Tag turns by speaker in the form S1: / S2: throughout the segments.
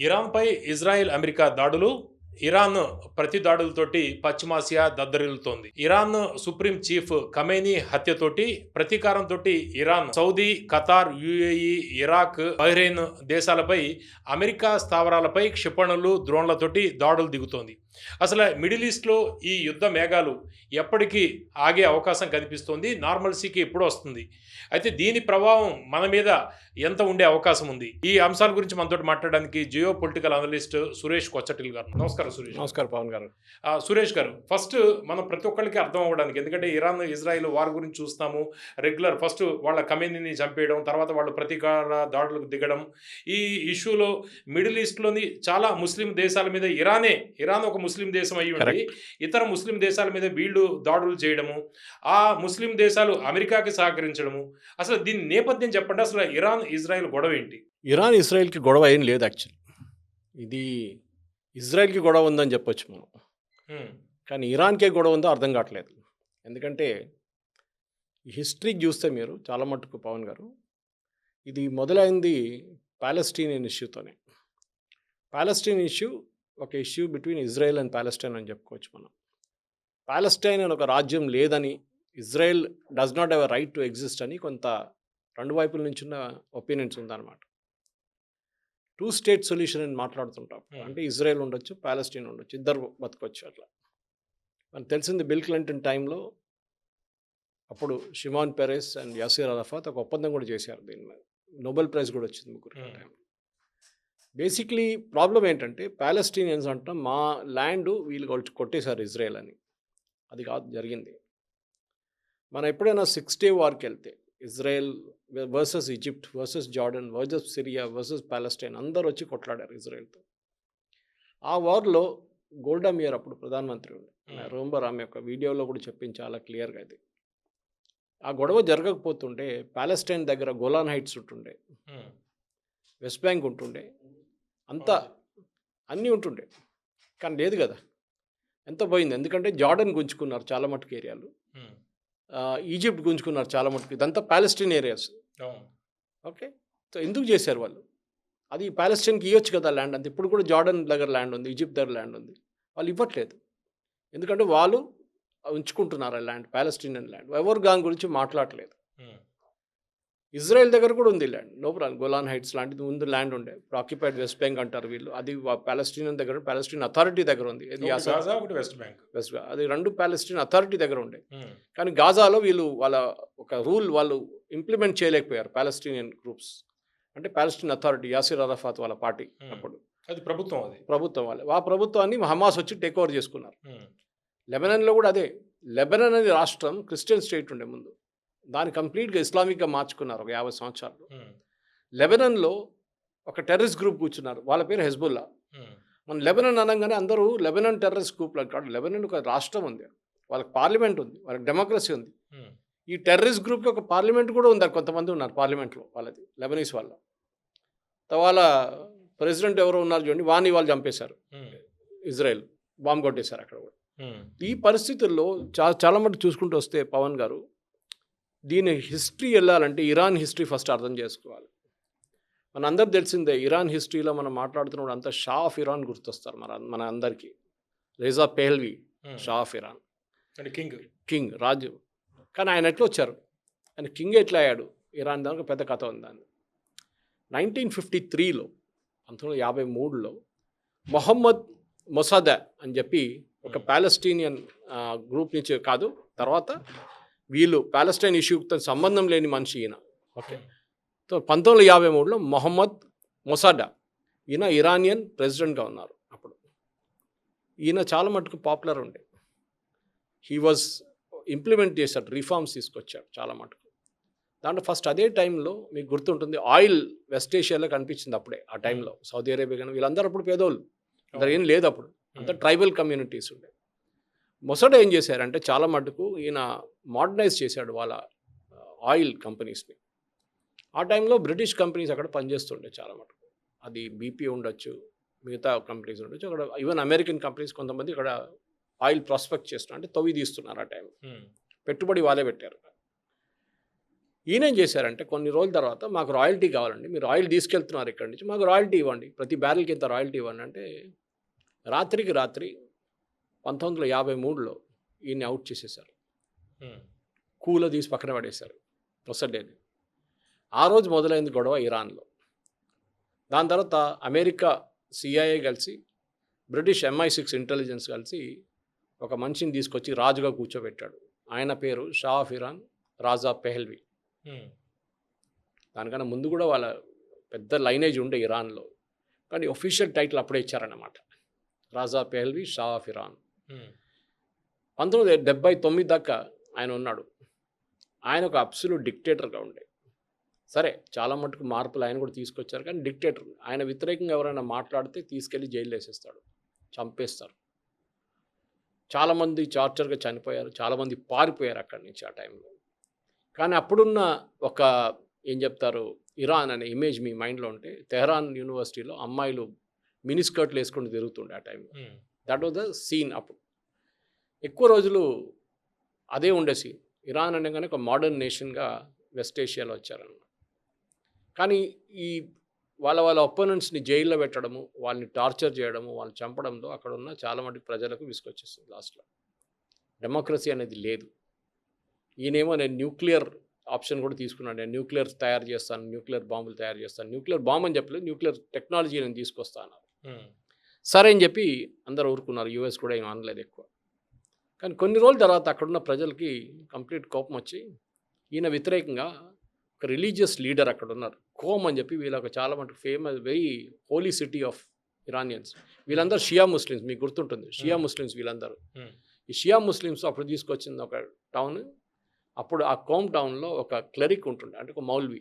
S1: ఇరాన్పై Israel America దాడులు Iran ప్రతి దాడులతోటి పశ్చిమాసియా దద్దరిల్లుతోంది. ఇరాన్ సుప్రీం చీఫ్ ఖమేనీ హత్యతోటి ప్రతీకారంతో Iran Saudi, Qatar, UAE, Iraq, Bahrain దేశాలపై అమెరికా స్థావరాలపై క్షిపణులు, డ్రోన్లతోటి దాడులు దిగుతోంది. అసలు మిడిల్ ఈస్ట్లో ఈ యుద్ధ మేఘాలు ఎప్పటికీ ఆగే అవకాశం కనిపిస్తోంది. నార్మల్సీకి ఎప్పుడు వస్తుంది. అయితే దీని ప్రభావం మన మీద ఎంత ఉండే అవకాశం ఉంది? ఈ అంశాల గురించి మనతో మాట్లాడడానికి జియో పొలిటికల్ అనలిస్ట్ సురేష్ కొచ్చటిల్ గారు. నమస్కారం సురేష్.
S2: నమస్కారం పవన్ గారు.
S1: సురేష్ గారు, ఫస్ట్ మనం ప్రతి ఒక్కరికి అర్థం అవ్వడానికి, ఎందుకంటే ఇరాన్ ఇజ్రాయిల్ వార్ గురించి చూస్తాము రెగ్యులర్. ఫస్ట్ వాళ్ళ కమ్యూనిటీని చంపేయడం, తర్వాత వాళ్ళు ప్రతీకార దాడులకు దిగడం. ఈ ఇష్యూలో మిడిల్ ఈస్ట్లోని చాలా ముస్లిం దేశాల మీద ఇరాన్ ఒక ముస్లిం దేశం అయ్యి ఉండి ఇతర ముస్లిం దేశాల మీద వీళ్ళు దాడులు చేయడము, ఆ ముస్లిం దేశాలు అమెరికాకి సహకరించడము. అసలు దీని నేపథ్యం చెప్పండి. అసలు ఇరాన్ ఇజ్రాయెల్ గొడవ ఏంటి?
S2: ఇరాన్ ఇజ్రాయెల్కి గొడవ ఏం లేదు. యాక్చువల్లీ ఇది ఇజ్రాయెల్కి గొడవ ఉందని చెప్పొచ్చు మనం, కానీ ఇరాన్కే గొడవ ఉందో అర్థం కావట్లేదు. ఎందుకంటే హిస్టరీకి చూస్తే మీరు చాలా మట్టుకు పవన్ గారు, ఇది మొదలైంది ప్యాలెస్టీనియన్ ఇష్యూతోనే. ప్యాలెస్టీన్ ఇష్యూ ఒక issue between Israel and Palestine అని చెప్పుకోవచ్చు మనం. ప్యాలెస్టైన్ అని ఒక రాజ్యం లేదని, Israel does not have a right to exist అని కొంత రెండు వైపుల నుంచి ఉన్న ఒపీనియన్స్ ఉందన్నమాట. 2 స్టేట్ సొల్యూషన్ అని మాట్లాడుతుంటాం. అంటే ఇజ్రాయెల్ ఉండొచ్చు, ప్యాలెస్టైన్ ఉండొచ్చు, ఇద్దరు బతకొచ్చు. అట్లా మనకు తెలిసింది బిల్ క్లింటన్ టైంలో అప్పుడు షిమాన్ పెరెస్ అండ్ యాసిర్ అరఫాత్ ఒక ఒప్పందం కూడా చేశారు. దీని మీద నోబెల్ ప్రైజ్ కూడా వచ్చింది ముగ్గురు టైంలో. బేసిక్లీ ప్రాబ్లం ఏంటంటే ప్యాలెస్టీనియన్స్ అంటాం మా ల్యాండ్ వీళ్ళు కొట్టేశారు ఇజ్రాయెల్ అని. అది కాదు జరిగింది. మనం ఎప్పుడైనా 6 డే వార్కి వెళ్తే Israel versus Egypt versus Jordan versus Syria versus Palestine అందరూ వచ్చి కొట్లాడారు ఇజ్రాయెల్తో. ఆ వార్లో గోల్డా మీర్ అప్పుడు ప్రధానమంత్రి ఉండే, రోంబర్ ఆమె యొక్క వీడియోలో కూడా చెప్పింది చాలా క్లియర్గా. అది ఆ గొడవ జరగకపోతుంటే ప్యాలెస్టైన్ దగ్గర గోలాన్ హైట్స్ ఉంటుండే, వెస్ట్ బ్యాంక్ ఉంటుండే, అంతా అన్నీ ఉంటుండే. కానీ లేదు కదా, ఎంత పోయింది. ఎందుకంటే జార్డన్ గుంజుకున్నారు చాలా మటుకు ఏరియాలు, ఈజిప్ట్ గుంజుకున్నారు చాలా మటుకు. ఇదంతా ప్యాలెస్టైన్ ఏరియాస్. ఓకే, సో ఎందుకు చేశారు వాళ్ళు? అది ప్యాలెస్టైన్కి ఇవ్వచ్చు కదా ల్యాండ్. అంత ఇప్పుడు కూడా జార్డన్ దగ్గర ల్యాండ్ ఉంది, ఈజిప్ట్ దగ్గర ల్యాండ్ ఉంది. వాళ్ళు ఇవ్వట్లేదు ఎందుకంటే వాళ్ళు ఉంచుకుంటున్నారు ఆ ల్యాండ్, ప్యాలెస్టీనియన్ ల్యాండ్. ఎవరు దాని గురించి మాట్లాడలేదు. ఇజ్రాయెల్ దగ్గర కూడా ఉంది land, no problem. Golan Heights లాంటిది ముందు ల్యాండ్ ఉండే, ఆక్యుపైడ్ వెస్ట్ బ్యాంక్ అంటారు వీళ్ళు. అది ప్యాలెస్టీనియన్ దగ్గర, ప్యాలెస్టీన్ అథారిటీ దగ్గర ఉంది.
S1: వెస్ట్
S2: బ్యాంక్ అది రెండు ప్యాలెస్టీన్ అథారిటీ దగ్గర ఉండే. కానీ గాజాలో వీళ్ళు వాళ్ళ ఒక రూల్ వాళ్ళు ఇంప్లిమెంట్ చేయలేకపోయారు ప్యాలెస్టీనియన్ గ్రూప్స్. అంటే ప్యాలెస్టీన్ అథారిటీ యాసిర్ అరఫాత్ వాళ్ళ పార్టీ అప్పుడు
S1: అది ప్రభుత్వం
S2: వాళ్ళే. ఆ ప్రభుత్వాన్ని హమాస్ వచ్చి టేక్ ఓవర్ చేసుకున్నారు. లెబనాన్లో కూడా అదే. లెబనాన్ అనే రాష్ట్రం క్రిస్టియన్ స్టేట్ ఉండే ముందు, దాన్ని కంప్లీట్గా ఇస్లామిక్గా మార్చుకున్నారు ఒక 50 సంవత్సరాలు. లెబనాన్లో ఒక టెర్రరిస్ట్ గ్రూప్ కూర్చున్నారు, వాళ్ళ పేరు హెజ్బుల్లా. మన లెబనాన్ అనగానే అందరూ లెబనాన్ టెర్రరిస్ట్ గ్రూప్లో కాదు. లెబనాన్ ఒక రాష్ట్రం ఉంది, వాళ్ళకి పార్లమెంట్ ఉంది, వాళ్ళకి డెమోక్రసీ ఉంది. ఈ టెర్రరిస్ట్ గ్రూప్కి ఒక పార్లమెంట్ కూడా ఉంది. కొంతమంది ఉన్నారు పార్లమెంట్లో వాళ్ళది, లెబనీస్ వాళ్ళ. వాళ్ళ ప్రెసిడెంట్ ఎవరో ఉన్నారు చూడండి, వాళ్ళు చంపేశారు. ఇజ్రాయెల్ బాంబు కొట్టేశారు అక్కడ కూడా. ఈ పరిస్థితుల్లో చాలా మటుకు చూసుకుంటూ వస్తే పవన్ గారు, దీని హిస్టరీ వెళ్ళాలంటే ఇరాన్ హిస్టరీ ఫస్ట్ అర్థం చేసుకోవాలి. మన అందరు తెలిసిందే, ఇరాన్ హిస్టరీలో మనం మాట్లాడుతున్నప్పుడు అంతా షా ఆఫ్ ఇరాన్ గుర్తొస్తారు మన అందరికీ. Reza పెహ్ల్వీ Shah of Iran, king రాజు. కానీ ఆయన ఎట్లా వచ్చారు, ఆయన కింగ్ ఎట్లా అయ్యాడు ఇరాన్, దానికి పెద్ద కథ ఉంది. దాన్ని 1953లో 1953లో మొహమ్మద్ మొసాదా అని చెప్పి ఒక ప్యాలెస్టీనియన్ గ్రూప్ నుంచి కాదు, తర్వాత వీళ్ళు ప్యాలెస్టైన్ ఇష్యూతో సంబంధం లేని మనిషి ఈయన. ఓకే, సో 1953లో మొహమ్మద్ మొసాడా ఈయన ఇరానియన్ ప్రెసిడెంట్గా ఉన్నారు అప్పుడు. ఈయన చాలా మటుకు పాపులర్ ఉండే. హీ వాజ్ ఇంప్లిమెంట్ చేశాడు, రిఫార్మ్స్ తీసుకొచ్చాడు చాలా మటుకు. దాంట్లో ఫస్ట్ అదే టైంలో మీకు గుర్తుంటుంది, ఆయిల్ వెస్ట్ ఏషియాలో కనిపించింది అప్పుడే. ఆ టైంలో సౌదీ అరేబియా కానీ వీళ్ళందరూ అప్పుడు పేదోళ్ళు, అందరు ఏం లేదు అప్పుడు, అంతా ట్రైబల్ కమ్యూనిటీస్ ఉండే. మొసాడా ఏం చేశారంటే చాలా మటుకు ఈయన మోడర్నైజ్ చేశాడు వాళ్ళ ఆయిల్ కంపెనీస్ని. ఆ టైంలో బ్రిటిష్ కంపెనీస్ అక్కడ పనిచేస్తుండే చాలా మటుకు. అది బీపీ ఉండొచ్చు, మిగతా కంపెనీస్ ఉండొచ్చు, అక్కడ ఈవెన్ అమెరికన్ కంపెనీస్ కొంతమంది ఇక్కడ ఆయిల్ ప్రాస్పెక్ట్ చేస్తున్నారు, అంటే తవ్వి తీస్తున్నారు. ఆ టైం పెట్టుబడి వాళ్ళే పెట్టారు. ఈయనేం చేశారంటే కొన్ని రోజుల తర్వాత మాకు రాయల్టీ కావాలండి, మీరు ఆయిల్ తీసుకెళ్తున్నారు ఇక్కడి నుంచి, మాకు రాయల్టీ ఇవ్వండి, ప్రతి బ్యారెల్కి ఇంత రాయల్టీ ఇవ్వండి అంటే రాత్రికి రాత్రి 1953లో ఈయన్ని అవుట్ చేసేసారు. కూలో తీసి పక్కన పడేశారు మొసడ్డేని. ఆ రోజు మొదలైంది గొడవ ఇరాన్లో. దాని తర్వాత అమెరికా CIA కలిసి బ్రిటిష్ MI6 ఇంటెలిజెన్స్ కలిసి ఒక మనిషిని తీసుకొచ్చి రాజుగా కూర్చోబెట్టాడు. ఆయన పేరు షా ఆఫ్ ఇరాన్ రాజా పెహల్వి. దానికన్నా ముందు కూడా వాళ్ళ పెద్ద లైనేజ్ ఉండే ఇరాన్లో, కానీ ఒఫీషియల్ టైటిల్ అప్పుడే ఇచ్చారన్నమాట, రాజా పెహల్వి షా ఆఫ్ ఇరాన్. 1979 దాకా ఆయన ఉన్నాడు. ఆయన ఒక అబ్సల్యూట్ డిక్టేటర్గా ఉండే. సరే చాలా మటుకు మార్పులు ఆయన కూడా తీసుకొచ్చారు, కానీ డిక్టేటర్. ఆయన వ్యతిరేకంగా ఎవరైనా మాట్లాడితే తీసుకెళ్ళి జైలు వేసేస్తాడు, చంపేస్తారు. చాలామంది చార్చర్గా చనిపోయారు, చాలామంది పారిపోయారు అక్కడి నుంచి ఆ టైంలో. కానీ అప్పుడున్న ఒక ఏం చెప్తారు ఇరాన్ అనే ఇమేజ్ మీ మైండ్లో ఉంటే, తెహరాన్ యూనివర్సిటీలో అమ్మాయిలు మినీ స్కర్ట్లు వేసుకొని తిరుగుతుండే ఆ టైంలో. That was the scene. అప్పుడు ఎక్కువ రోజులు అదే ఉండే సీన్. ఇరాన్ అనగానే ఒక మోడర్న్ నేషన్గా వెస్ట్ ఏషియాలో వచ్చారన్నమాట. కానీ ఈ వాళ్ళ ఒపోనెంట్స్ని జైల్లో పెట్టడము, వాళ్ళని టార్చర్ చేయడము, వాళ్ళని చంపడంలో అక్కడ ఉన్న చాలా మటుకు ప్రజలకు విసుకొచ్చేస్తుంది. లాస్ట్లో డెమోక్రసీ అనేది లేదు. ఈయనేమో నేను న్యూక్లియర్ ఆప్షన్ కూడా తీసుకున్నాను, నేను న్యూక్లియర్ తయారు చేస్తాను, న్యూక్లియర్ బాంబులు తయారు చేస్తాను, న్యూక్లియర్ బాంబు అని చెప్పలేదు, న్యూక్లియర్ టెక్నాలజీ నేను తీసుకొస్తాను. సరే అని చెప్పి అందరూ ఊరుకున్నారు. US కూడా ఏం అనలేదు ఎక్కువ. కానీ కొన్ని రోజుల తర్వాత అక్కడున్న ప్రజలకి కంప్లీట్ కోపం వచ్చి ఈయన వ్యతిరేకంగా ఒక రిలీజియస్ లీడర్ అక్కడ ఉన్నారు, కోమ్ అని చెప్పి, వీళ్ళొక చాలా మటుకు famous, very holy city of Iranians. వీళ్ళందరూ షియా ముస్లిమ్స్, మీకు గుర్తుంటుంది, షియా ముస్లిమ్స్ వీళ్ళందరూ. ఈ షియా ముస్లిమ్స్ అప్పుడు తీసుకొచ్చింది ఒక టౌన్. అప్పుడు ఆ కోమ్ టౌన్లో ఒక క్లరిక్ ఉంటుండే, అంటే ఒక మౌల్వి,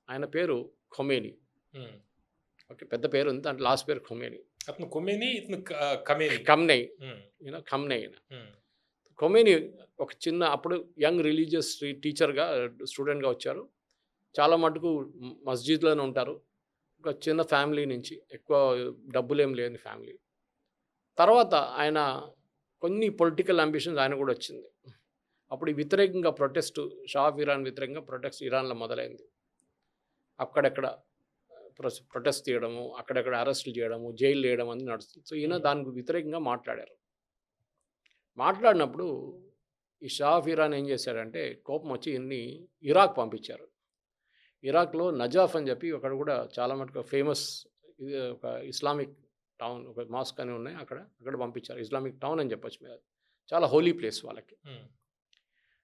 S2: ఆయన పేరు ఖొమేని. ఓకే, పెద్ద పేరు ఉంది, దాంట్లో లాస్ట్ పేరు ఖొమేని.
S1: అతను ఖొమేని, ఇతను కమేని,
S2: ఖమ్నై, ఖమ్నై. ఖొమేని ఒక చిన్న అప్పుడు యంగ్ రిలీజియస్ టీచర్గా స్టూడెంట్గా వచ్చారు. చాలా మటుకు మస్జిద్లోనే ఉంటారు. ఒక చిన్న ఫ్యామిలీ నుంచి, ఎక్కువ డబ్బులేం లేని ఫ్యామిలీ. తర్వాత ఆయన కొన్ని పొలిటికల్ అంబిషన్స్ ఆయన కూడా వచ్చింది. అప్పుడు వ్యతిరేకంగా ప్రొటెస్ట్, షా ఆఫ్ ఇరాన్ వ్యతిరేకంగా ప్రొటెస్ట్ ఇరాన్లో మొదలైంది. అక్కడెక్కడ ప్రొటెస్ట్ చేయడము, అక్కడెక్కడ అరెస్టులు చేయడము, జైలు వేయడం అని నడుస్తుంది. సో ఈయన దానికి వ్యతిరేకంగా మాట్లాడారు. మాట్లాడినప్పుడు ఈ షా ఆఫ్ ఇరాన్ ఏం చేశాడంటే కోపం వచ్చి ఈయన్ని ఇరాక్ పంపించారు. ఇరాక్లో నజాఫ్ అని చెప్పి అక్కడ కూడా చాలా మటుకు ఫేమస్ ఒక ఇస్లామిక్ టౌన్, ఒక మాస్క్ అని ఉన్నాయి, అక్కడ పంపించారు. ఇస్లామిక్ టౌన్ అని చెప్పొచ్చు, మీద చాలా హోలీ ప్లేస్ వాళ్ళకి.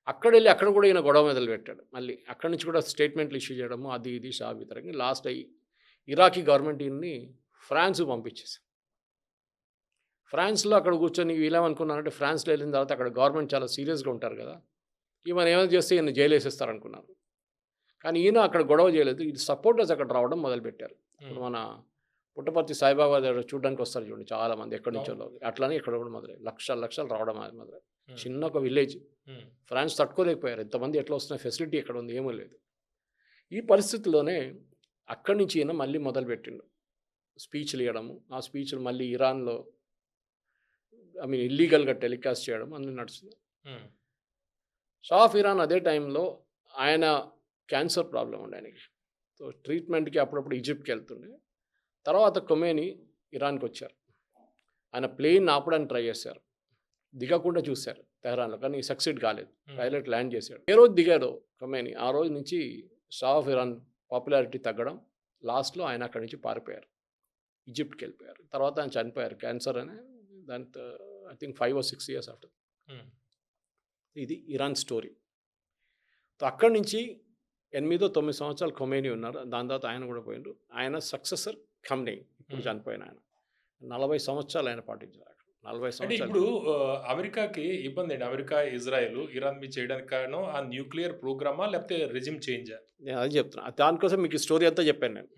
S2: అక్కడ వెళ్ళి అక్కడ కూడా ఈయన గొడవ మొదలు పెట్టాడు. మళ్ళీ అక్కడి నుంచి కూడా స్టేట్మెంట్లు ఇష్యూ చేయడము, అది ఇది షా వ్యతిరేకంగా. లాస్ట్ అయ్యి ఇరాకీ గవర్నమెంట్ ఈయన్ని ఫ్రాన్స్కి పంపించేసి, ఫ్రాన్స్లో అక్కడ కూర్చొని వీళ్ళేమనుకున్నారంటే, ఫ్రాన్స్లో వెళ్ళిన తర్వాత అక్కడ గవర్నమెంట్ చాలా సీరియస్గా ఉంటారు కదా, ఈయన ఏమైనా చేస్తే ఈయన జైలు వేసేస్తారనుకున్నారు. కానీ ఈయన అక్కడ గొడవ చేయలేదు. ఈ సపోర్టర్స్ అక్కడ రావడం మొదలుపెట్టారు. ఇప్పుడు మన పుట్టపర్తి సాయిబాబా దగ్గర చూడడానికి వస్తారు చూడండి చాలామంది, ఎక్కడి నుంచో. అట్లానే ఇక్కడ కూడా మొదలై లక్షలు రావడం మొదలై. చిన్న ఒక విలేజ్, ఫ్రాన్స్ తట్టుకోలేకపోయారు, ఎంతమంది ఎట్లా వస్తున్న ఫెసిలిటీ ఎక్కడ ఉంది, ఏమీ లేదు. ఈ పరిస్థితుల్లోనే అక్కడి నుంచి ఈయన మళ్ళీ మొదలుపెట్టిండు స్పీచ్లు ఇవ్వడము. ఆ స్పీచ్లు మళ్ళీ ఇరాన్లో ఇల్లీగల్గా టెలికాస్ట్ చేయడం అన్నీ నడుస్తుంది. షా ఆఫ్ ఇరాన్ అదే టైంలో ఆయన క్యాన్సర్ ప్రాబ్లం ఉండే ఆయనకి. సో ట్రీట్మెంట్కి అప్పుడప్పుడు ఈజిప్ట్కి వెళ్తుండే. తర్వాత ఖొమేని ఇరాన్కి వచ్చారు. ఆయన ప్లేన్ ఆపడానికి ట్రై చేశారు, దిగకుండా చూశారు తెహరాన్లో, కానీ సక్సీడ్ కాలేదు. పైలట్ ల్యాండ్ చేశాడు. ఏ రోజు దిగాడో ఖొమేని, ఆ రోజు నుంచి షా ఆఫ్ ఇరాన్ పాపులారిటీ తగ్గడం. లాస్ట్లో ఆయన అక్కడి నుంచి పారిపోయారు, ఈజిప్ట్కి వెళ్ళిపోయారు. తర్వాత ఆయన చనిపోయారు, క్యాన్సర్ అనే దాంతో. I think 5 or 6 years after. ఇది ఇరాన్ స్టోరీ. అక్కడి నుంచి 8-9 సంవత్సరాలు ఖొమేని ఉన్నారు. దాని తర్వాత ఆయన కూడా పోయిండు. ఆయన సక్సెసర్ ఖమ్నై, ఇప్పుడు చనిపోయిన ఆయన. 40 సంవత్సరాలు ఆయన పాటించారు. 40 సంవత్సరాలు.
S1: ఇప్పుడు అమెరికాకి ఇబ్బంది అండి, అమెరికా ఇజ్రాయెల్ ఇరాన్ మీద చేయడానికి కారణం ఆ న్యూక్లియర్ ప్రోగ్రామా, లేకపోతే రెజిమ్ చేంజా?
S2: నేను అది చెప్తున్నా. దానికోసం మీకు ఈ స్టోరీ అంతా చెప్పాను నేను.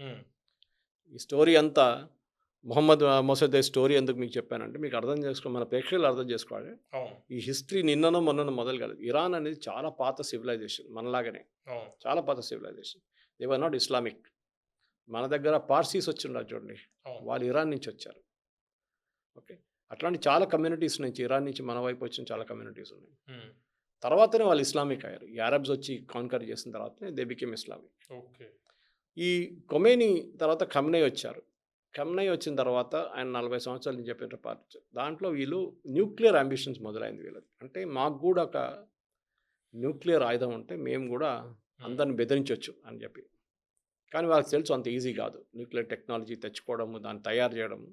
S2: ఈ స్టోరీ అంతా మొహమ్మద్ మొసద్ స్టోరీ ఎందుకు మీకు చెప్పానంటే, మీకు అర్థం చేసుకో, మన ప్రేక్షకులు అర్థం చేసుకోవాలి. ఈ హిస్టరీ నిన్ననో మొన్ననో మొదలు కాలేదు. ఇరాన్ అనేది చాలా పాత సివిలైజేషన్, మనలాగానే చాలా పాత civilization. They were not Islamic. మన దగ్గర పార్సీస్ వచ్చి ఉన్నారు చూడండి, వాళ్ళు ఇరాన్ నుంచి వచ్చారు. ఓకే, అట్లాంటి చాలా కమ్యూనిటీస్ నుంచి, ఇరాన్ నుంచి మన వైపు వచ్చిన చాలా కమ్యూనిటీస్ ఉన్నాయి. తర్వాతనే వాళ్ళు ఇస్లామిక్ అయ్యారు. ఈ అరబ్స్ వచ్చి కాన్కర్ చేసిన తర్వాతనే దే బికేమ్ ఇస్లామిక్.
S1: ఓకే.
S2: ఈ ఖొమేనీ తర్వాత ఖమ్నై వచ్చారు. ఖమ్నై వచ్చిన తర్వాత ఆయన 40 సంవత్సరాల నుంచి చెప్పిన పార్టీ దాంట్లో వీళ్ళు న్యూక్లియర్ అంబిషన్స్ మొదలైంది వీళ్ళది. అంటే మాకు కూడా ఒక న్యూక్లియర్ ఆయుధం ఉంటే మేము కూడా అందరిని బెదిరించవచ్చు అని చెప్పి. కానీ వాళ్ళకి తెలుసు అంత ఈజీ కాదు న్యూక్లియర్ టెక్నాలజీ తెచ్చుకోవడము, దాన్ని తయారు చేయడము.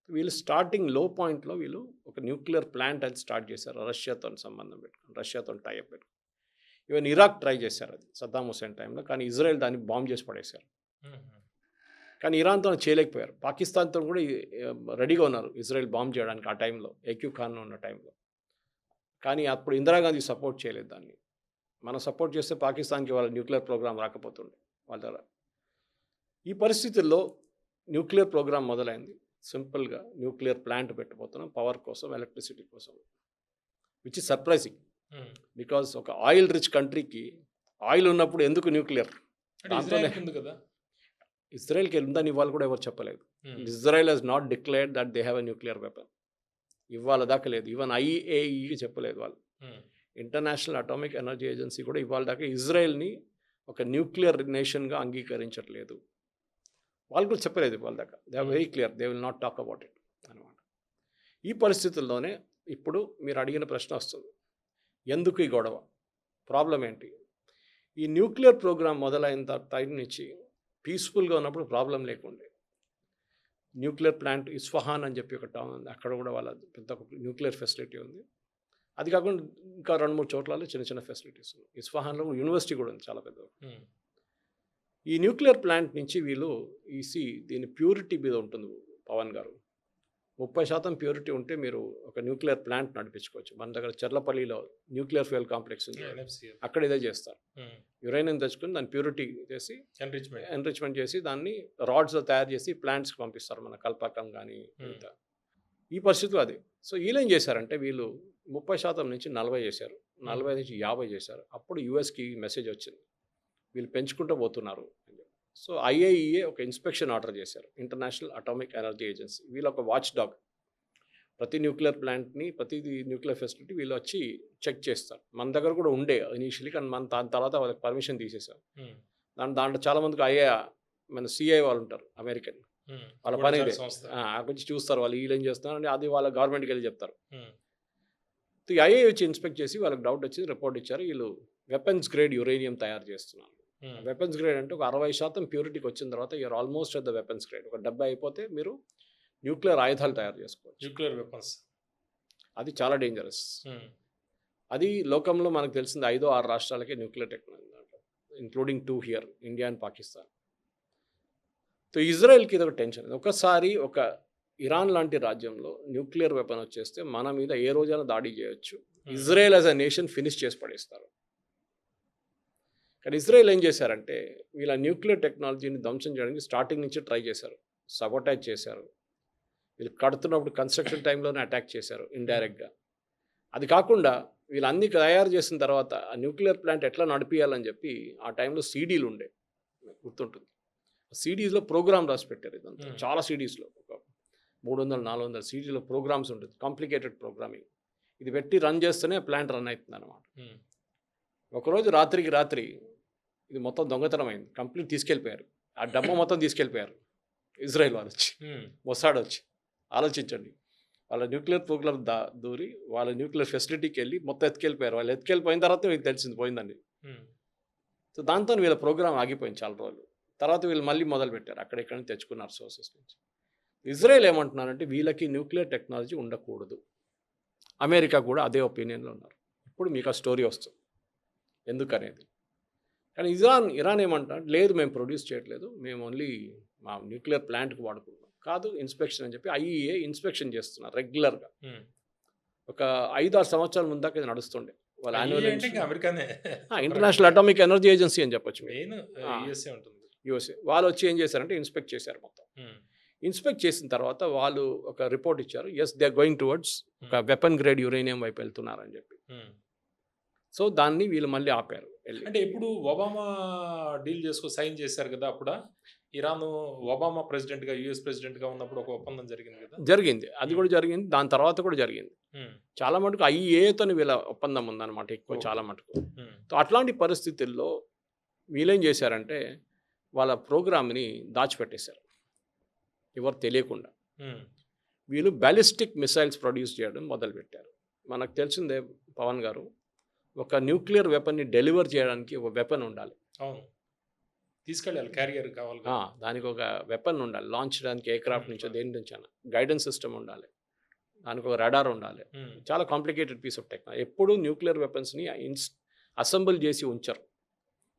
S2: వీళ్ళు స్టార్టింగ్ లో పాయింట్లో వీళ్ళు ఒక న్యూక్లియర్ ప్లాంట్ అది స్టార్ట్ చేశారు. రష్యాతో సంబంధం పెట్టుకుని, రష్యాతో టైఅప్ పెట్టుకుని. ఈవెన్ ఇరాక్ ట్రై చేశారు అది సద్దాం హుసేన్ టైంలో, కానీ ఇజ్రాయెల్ దాన్ని బాంబ్ చేసి పడేశారు. కానీ ఇరాన్తో చేయలేకపోయారు. పాకిస్తాన్తో కూడా రెడీగా ఉన్నారు ఇజ్రాయెల్ బాంబ్ చేయడానికి ఆ టైంలో, ఏక్యూ ఖాన్ ఉన్న టైంలో. కానీ అప్పుడు ఇందిరాగాంధీ సపోర్ట్ చేయలేదు దాన్ని. మనం సపోర్ట్ చేస్తే పాకిస్తాన్కి వాళ్ళ న్యూక్లియర్ ప్రోగ్రామ్ రాకపోతుండే వాళ్ళ ద్వారా. ఈ పరిస్థితుల్లో న్యూక్లియర్ ప్రోగ్రామ్ మొదలైంది. సింపుల్గా న్యూక్లియర్ ప్లాంట్ పెట్టబోతున్నాం పవర్ కోసం, ఎలక్ట్రిసిటీ కోసం, విచ్ ఇస్ సర్ప్రైజింగ్. బికాజ్ ఒక ఆయిల్ రిచ్ కంట్రీకి ఆయిల్ ఉన్నప్పుడు ఎందుకు న్యూక్లియర్? దాంతోనే ఇజ్రాయెల్కి ఉందని ఇవాళ కూడా ఎవరు చెప్పలేదు. Israel has not declared that they have a nuclear weapon. ఇవాళ దాకా లేదు. ఈవెన్ IAEA చెప్పలేదు వాళ్ళు. ఇంటర్నేషనల్ అటామిక్ ఎనర్జీ ఏజెన్సీ కూడా ఇవాళ దాకా ఇజ్రాయెల్ని ఒక న్యూక్లియర్ నేషన్గా అంగీకరించట్లేదు. వాళ్ళు కూడా చెప్పలేదు ఇవాళ దాకా. They are very clear, they will not talk about it అనమాట. ఈ పరిస్థితుల్లోనే ఇప్పుడు మీరు అడిగిన ప్రశ్న వస్తుంది, ఎందుకు ఈ గొడవ, ప్రాబ్లం ఏంటి? ఈ న్యూక్లియర్ ప్రోగ్రామ్ మొదలైన టైం నుంచి పీస్ఫుల్గా ఉన్నప్పుడు ప్రాబ్లం లేకుండే. న్యూక్లియర్ ప్లాంట్ ఇస్ఫహాన్ అని చెప్పి ఒక టౌన్ ఉంది, అక్కడ కూడా వాళ్ళ పెద్ద న్యూక్లియర్ ఫెసిలిటీ ఉంది. అది కాకుండా ఇంకా 2-3 చోట్లలో చిన్న చిన్న ఫెసిలిటీస్ ఉన్నాయి. ఇస్ఫహాన్లో యూనివర్సిటీ కూడా ఉంది చాలా పెద్ద. ఈ న్యూక్లియర్ ప్లాంట్ నుంచి వీళ్ళు దీని ప్యూరిటీ మీద ఉంటుంది పవన్ గారు. 30% ప్యూరిటీ ఉంటే మీరు ఒక న్యూక్లియర్ ప్లాంట్ నడిపించుకోవచ్చు. మన దగ్గర చెర్లపల్లిలో న్యూక్లియర్ ఫ్యూయల్ కాంప్లెక్స్ ఉంది, అక్కడ ఇదే చేస్తారు. యురేనియం తెచ్చుకుని దాన్ని ప్యూరిటీ చేసి ఎన్రిచ్మెంట్ చేసి దాన్ని రాడ్స్లో తయారు చేసి ప్లాంట్స్కి పంపిస్తారు, మన కల్పాకం కానీ. ఈ పరిస్థితులు అది. సో వీళ్ళు ఏం చేశారంటే వీళ్ళు 30% నుంచి 40 చేశారు, 40 నుంచి 50 చేశారు. అప్పుడు యుఎస్కి మెసేజ్ వచ్చింది, వీళ్ళు పెంచుకుంటూ పోతున్నారు. సో IAEA ఒక ఇన్స్పెక్షన్ ఆర్డర్ చేశారు, ఇంటర్నేషనల్ అటామిక్ ఎనర్జీ ఏజెన్సీ. వీళ్ళు ఒక వాచ్ డాగ్. ప్రతి న్యూక్లియర్ ప్లాంట్ని, ప్రతి న్యూక్లియర్ ఫెసిలిటీ వీళ్ళు వచ్చి చెక్ చేస్తారు. మన దగ్గర కూడా ఉండే ఇనీషియలీ, కానీ మన దాని తర్వాత వాళ్ళకి పర్మిషన్ తీసేశారు. దాంట్లో చాలామందికి మన CI వాళ్ళు ఉంటారు అమెరికన్, వాళ్ళ పని ఇదే. కొంచెం చూస్తారు వాళ్ళు వీళ్ళు ఏం చేస్తున్నారు అని, అది వాళ్ళ గవర్నమెంట్కి వెళ్ళి చెప్తారు. IAEA వచ్చి ఇన్స్పెక్ట్ చేసి వాళ్ళకి డౌట్ వచ్చి రిపోర్ట్ ఇచ్చారు, వీళ్ళు వెపన్స్ గ్రేడ్ యురేనియం తయారు చేస్తున్నారు. వెపన్స్ గ్రేడ్ అంటే ఒక 60% ప్యూరిటీకి వచ్చిన తర్వాత you're almost at the weapons grade. ఒక 70 అయిపోతే మీరు న్యూక్లియర్ ఆయుధాలు తయారు చేసుకోవచ్చు,
S1: న్యూక్లియర్ వెపన్స్.
S2: అది చాలా డేంజరస్. అది లోకంలో మనకు తెలిసింది 5-6 రాష్ట్రాలకే nuclear technology, including 2 here, India and Pakistan. So ఇజ్రాయెల్కి ఇది ఒక టెన్షన్. ఒకసారి ఒక ఇరాన్ లాంటి రాజ్యంలో న్యూక్లియర్ వెపన్ వచ్చేస్తే మన మీద ఏ రోజైనా దాడి చేయొచ్చు. Israel as a nation finish చేసి పడేస్తారు. కానీ ఇజ్రాయెల్ ఏం చేశారంటే వీళ్ళ న్యూక్లియర్ టెక్నాలజీని ధ్వంసం చేయడానికి స్టార్టింగ్ నుంచి ట్రై చేశారు, సబోటాజ్ చేశారు. వీళ్ళు కడుతున్నప్పుడు కన్స్ట్రక్షన్ టైంలోనే అటాక్ చేశారు ఇండైరెక్ట్గా. అది కాకుండా వీళ్ళు అన్ని తయారు చేసిన తర్వాత ఆ న్యూక్లియర్ ప్లాంట్ ఎట్లా నడిపించాలని చెప్పి ఆ టైంలో CDలు ఉండే, గుర్తుంటుంది. CDస్లో ప్రోగ్రామ్ రాసి పెట్టారు. ఇదంతా చాలా CDస్లో ఒక 300-400 CDలో ప్రోగ్రామ్స్ ఉంటుంది, కాంప్లికేటెడ్ ప్రోగ్రామింగ్. ఇది పెట్టి రన్ చేస్తేనే ప్లాంట్ రన్ అవుతుంది అన్నమాట. ఒకరోజు రాత్రి ఇది మొత్తం దొంగతనం అయింది, కంప్లీట్ తీసుకెళ్ళిపోయారు. ఆ డబ్బా మొత్తం తీసుకెళ్ళిపోయారు ఇజ్రాయెల్ వాళ్ళు వచ్చి, మొసాడ్ వచ్చి. ఆలోచించండి, వాళ్ళ న్యూక్లియర్ ప్రోగ్రామ్ దూరి వాళ్ళ న్యూక్లియర్ ఫెసిలిటీకి వెళ్ళి మొత్తం ఎత్తుకెళ్ళిపోయారు. వాళ్ళు ఎత్తుకెళ్ళిపోయిన తర్వాత వీళ్ళకి తెలిసింది పోయిందండి. సో దాంతో వీళ్ళ ప్రోగ్రామ్ ఆగిపోయింది చాలా రోజులు. తర్వాత వీళ్ళు మళ్ళీ మొదలుపెట్టారు, అక్కడెక్కడ నుంచి తెచ్చుకున్నారు సోర్సెస్ నుంచి. ఇజ్రాయెల్ ఏమంటున్నారంటే వీళ్ళకి న్యూక్లియర్ టెక్నాలజీ ఉండకూడదు. అమెరికా కూడా అదే ఒపీనియన్లో ఉన్నారు. ఇప్పుడు మీకు ఆ స్టోరీ వస్తుంది ఎందుకనేది. కానీ ఇరాన్ ఏమంటారు, లేదు మేము ప్రొడ్యూస్ చేయట్లేదు, మేము ఓన్లీ మా న్యూక్లియర్ ప్లాంట్కి వాడుకుంటున్నాం. కాదు, ఇన్స్పెక్షన్ అని చెప్పి IAEA ఇన్స్పెక్షన్ చేస్తున్నారు రెగ్యులర్గా. ఒక 5-6 సంవత్సరాల ముందాక ఇది నడుస్తుండే. వాళ్ళ ఇంటర్నేషనల్ అటామిక్ ఎనర్జీ ఏజెన్సీ అని చెప్పొచ్చు, USA. వాళ్ళు వచ్చి ఏం చేశారంటే ఇన్స్పెక్ట్ చేశారు మొత్తం. ఇన్స్పెక్ట్ చేసిన తర్వాత వాళ్ళు ఒక రిపోర్ట్ ఇచ్చారు, yes they are going towards ఒక వెపన్ గ్రేడ్ యురేనియం వైపు వెళ్తున్నారని చెప్పి. సో దాన్ని వీళ్ళు మళ్ళీ ఆపారు.
S1: అంటే ఇప్పుడు ఒబామా డీల్ సైన్ చేశారు కదా, అప్పుడు ఇరాన్ ఒబామా ప్రెసిడెంట్గా, US ప్రెసిడెంట్గా ఉన్నప్పుడు ఒక ఒప్పందం జరిగింది కదా.
S2: జరిగింది, అది కూడా జరిగింది. దాని తర్వాత కూడా జరిగింది. చాలా మటుకు ఐఏతోని వీళ్ళ ఒప్పందం ఉందన్నమాట ఎక్కువ
S1: ఓకే.
S2: చాలా మటుకు.
S1: ఉమ్,
S2: సో అట్లాంటి పరిస్థితుల్లో వీళ్ళేం చేశారంటే వాళ్ళ ప్రోగ్రామ్‌ని దాచిపెట్టేశారు. ఎవరు తెలియకుండా.
S1: ఉమ్,
S2: వీళ్ళు బాలిస్టిక్ మిసైల్స్ ప్రొడ్యూస్ చేయడం మొదలుపెట్టారు. మనకు తెలిసిందే పవన్ గారు, ఒక న్యూక్లియర్ వెపన్‌ని డెలివర్ చేయడానికి ఒక వెపన్ ఉండాలి.
S1: అవును, తీసుకెళ్ళాలి, క్యారియర్ కావాలి కదా.
S2: దానికి ఒక వెపన్ ఉండాలి. లాంచ్ చేయడానికి ఎయిర్‌క్రాఫ్ట్ నుంచో దేని నుంచైనా. గైడెన్స్ సిస్టమ్ ఉండాలి. దానికి ఒక రాడార్ ఉండాలి.
S1: ఉమ్,
S2: చాలా కాంప్లికేటెడ్ పీస్ ఆఫ్ టెక్నాలజీ. ఎప్పుడూ న్యూక్లియర్ వెపన్స్‌ని అసెంబుల్ చేసి ఉంచరు.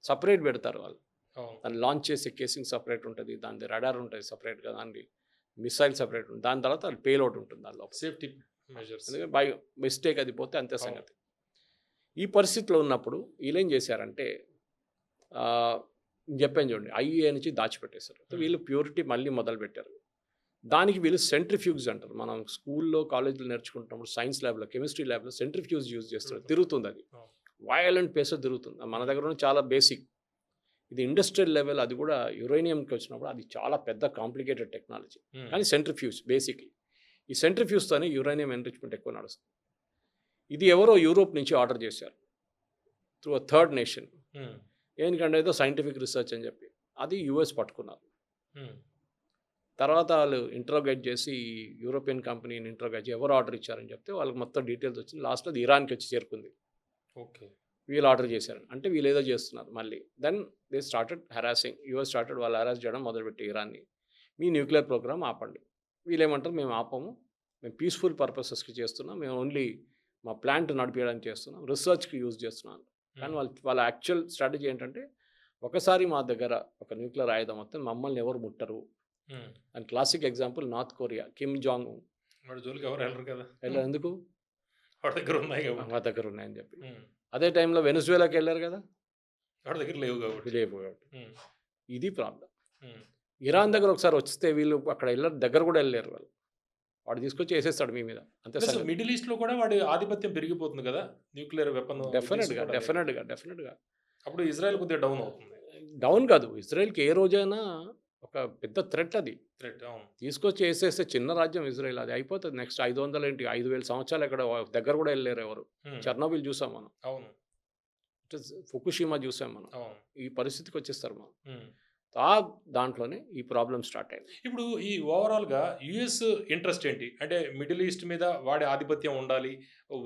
S2: సెపరేట్ పెడతారు వాళ్ళు.
S1: అవును,
S2: దాన్ని లాంచ్ చేసే కేసింగ్ సెపరేట్ ఉంటుంది. దాని రాడార్ ఉంటుంది సెపరేట్‌గా. దానికి మిసైల్ సెపరేట్ ఉంటుంది. దాని తర్వాత పేలోడ్ ఉంటుంది దాని లోపల.
S1: Safety measures.
S2: ఎందుకంటే బై మిస్టేక్ అది పోతే అంతే
S1: అవును.
S2: సంగతి. ఈ పరిస్థితిలో ఉన్నప్పుడు వీళ్ళేం చేశారంటే చెప్పాను చూడండి, ఐఏ నుంచి దాచిపెట్టేశారు. వీళ్ళు ప్యూరిటీ మళ్ళీ మొదలుపెట్టారు. దానికి వీళ్ళు సెంట్రిఫ్యూజ్ అంటారు. మనం స్కూల్లో కాలేజీలో నేర్చుకుంటున్నప్పుడు సైన్స్ ల్యాబ్లో కెమిస్ట్రీ ల్యాబ్లో సెంట్రిఫ్యూజ్ యూజ్ చేస్తారు. తిరుగుతుంది అది, వయలెంట్ పేస్లో తిరుగుతుంది. మన దగ్గర ఉన్న చాలా బేసిక్. ఇది ఇండస్ట్రియల్ లెవెల్, అది కూడా యురేనియంకి వచ్చినప్పుడు అది చాలా పెద్ద కాంప్లికేటెడ్ టెక్నాలజీ. కానీ సెంట్రిఫ్యూజ్ బేసిక్లీ ఈ సెంట్రిఫ్యూజ్తోనే యురేనియం ఎన్రిచ్మెంట్ ఎక్కువ నడుస్తుంది. ఇది ఎవరో యూరోప్ నుంచి ఆర్డర్ చేశారు త్రూ అ థర్డ్ నేషన్. ఏంటంటే ఏదో సైంటిఫిక్ రీసెర్చ్ అని చెప్పి అది యుఎస్ పట్టుకున్నారు. తర్వాత వాళ్ళు ఇంట్రోగేట్ చేసి యూరోపియన్ కంపెనీని ఇంట్రోగేట్ చేసి ఎవరు ఆర్డర్ ఇచ్చారని చెప్తే వాళ్ళకి మొత్తం డీటెయిల్స్ వచ్చింది. లాస్ట్లో అది ఇరాన్కి వచ్చి చేరుకుంది.
S1: ఓకే,
S2: వీళ్ళు ఆర్డర్ చేశారు అంటే వీళ్ళు ఏదో చేస్తున్నారు మళ్ళీ. Then they started harassing. US started వాళ్ళు హెరాస్ చేయడం మొదలుపెట్టి ఇరాన్ని, మీ న్యూక్లియర్ ప్రోగ్రామ్ ఆపండి. వీళ్ళు ఏమంటారు, మేము ఆపము, మేము పీస్ఫుల్ పర్పసెస్కి చేస్తున్నాం, మేము ఓన్లీ మా ప్లాంట్ నడిపించడానికి చేస్తున్నాం, రీసెర్చ్కి యూజ్ చేస్తున్నాం. కానీ వాళ్ళ యాక్చువల్ స్ట్రాటజీ ఏంటంటే, ఒకసారి మా దగ్గర ఒక న్యూక్లియర్ ఆయుధం వస్తే మమ్మల్ని ఎవరు ముట్టరు. And classic example North Korea, Kim Jong Un.
S1: వాడి జోలికి ఎవరు వెళ్ళరు కదా,
S2: ఎందుకు,
S1: వాడి దగ్గర ఉన్నాయి కాబట్టి.
S2: మా దగ్గర ఉన్నాయని చెప్పి. అదే టైంలో వెనిజువేలాకి వెళ్ళారు కదా,
S1: వాడి దగ్గర లేవు కాబట్టి.
S2: లేవు కాబట్టి. ఇది ప్రాబ్లం. ఇరాన్ దగ్గర ఒకసారి వస్తే వీళ్ళు అక్కడ వెళ్ళారు, దగ్గర కూడా వెళ్ళలేరు వాళ్ళు. వాడు తీసుకొచ్చి వేసేస్తాడు మీ మీద అంతే.
S1: మిడిల్ ఈస్ట్ లో కూడా వాడి ఆధిపత్యం పెరిగిపోతుంది కదా, న్యూక్లియర్ వెపన్.
S2: డెఫినెట్గా
S1: అప్పుడు ఇజ్రాయెల్ కొద్దిగా డౌన్ అవుతుంది.
S2: డౌన్ కాదు, ఇజ్రాయెల్కి ఏ రోజైనా ఒక పెద్ద థ్రెట్ అది.
S1: అవును,
S2: తీసుకొచ్చి వేసేస్తే చిన్న రాజ్యం ఇజ్రాయెల్, అది అయిపోతుంది. నెక్స్ట్ 500 ఏంటి 5000 సంవత్సరాలు ఎక్కడ దగ్గర కూడా వెళ్ళలేరు ఎవరు. చెర్నోబిల్ చూసాం మనం.
S1: అవును,
S2: ఫుకుషిమా చూసాం మనం.
S1: అవును,
S2: ఈ పరిస్థితికి వచ్చేస్తారు మనం. దాంట్లోనే ఈ ప్రాబ్లం స్టార్ట్ అయింది.
S1: ఇప్పుడు ఈ ఓవరాల్గా యుఎస్ ఇంట్రెస్ట్ ఏంటి అంటే, మిడిల్ ఈస్ట్ మీద వాడి ఆధిపత్యం ఉండాలి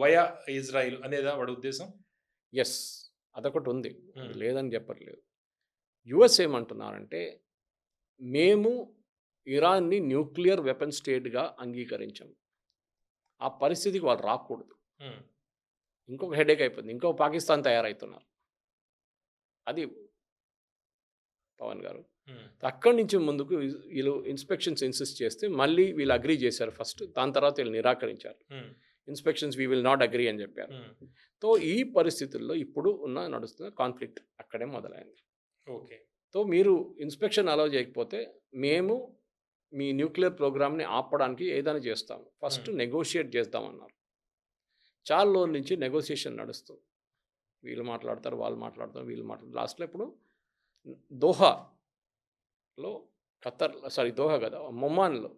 S1: వయా ఇజ్రాయిల్ అనేదా వాడి ఉద్దేశం?
S2: ఎస్, అదొకటి ఉంది, లేదని చెప్పట్లేదు. యుఎస్ ఏమంటున్నారంటే, మేము ఇరాన్ని న్యూక్లియర్ వెపన్ స్టేట్గా అంగీకరించాము, ఆ పరిస్థితికి వాళ్ళు రాకూడదు. ఇంకొక హెడేక్ అయిపోయింది, ఇంకొక పాకిస్తాన్ తయారవుతున్నారు. అది పవన్ గారు. అక్కడి నుంచి ముందుకు వీళ్ళు ఇన్స్పెక్షన్స్ ఇన్సిస్ట్ చేస్తే మళ్ళీ వీళ్ళు అగ్రీ చేశారు ఫస్ట్, దాని తర్వాత వీళ్ళు నిరాకరించారు. Inspections we will not agree అని చెప్పారు. సో ఈ పరిస్థితుల్లో ఇప్పుడు నడుస్తున్న కాన్ఫ్లిక్ట్ అక్కడే మొదలైంది.
S1: ఓకే,
S2: సో మీరు ఇన్స్పెక్షన్ అలౌ చేయకపోతే మేము మీ న్యూక్లియర్ ప్రోగ్రామ్ని ఆపడానికి ఏదైనా చేస్తాము, ఫస్ట్ నెగోషియేట్ చేద్దామన్నారు. చాలా రోజుల నుంచి నెగోషియేషన్ నడుస్తుంది. వీళ్ళు మాట్లాడతారు, వాళ్ళు మాట్లాడతారు, వీళ్ళు మాట్లాడతారు. లాస్ట్లో ఇప్పుడు దోహాలో దోహా కదా, ఒమాన్లో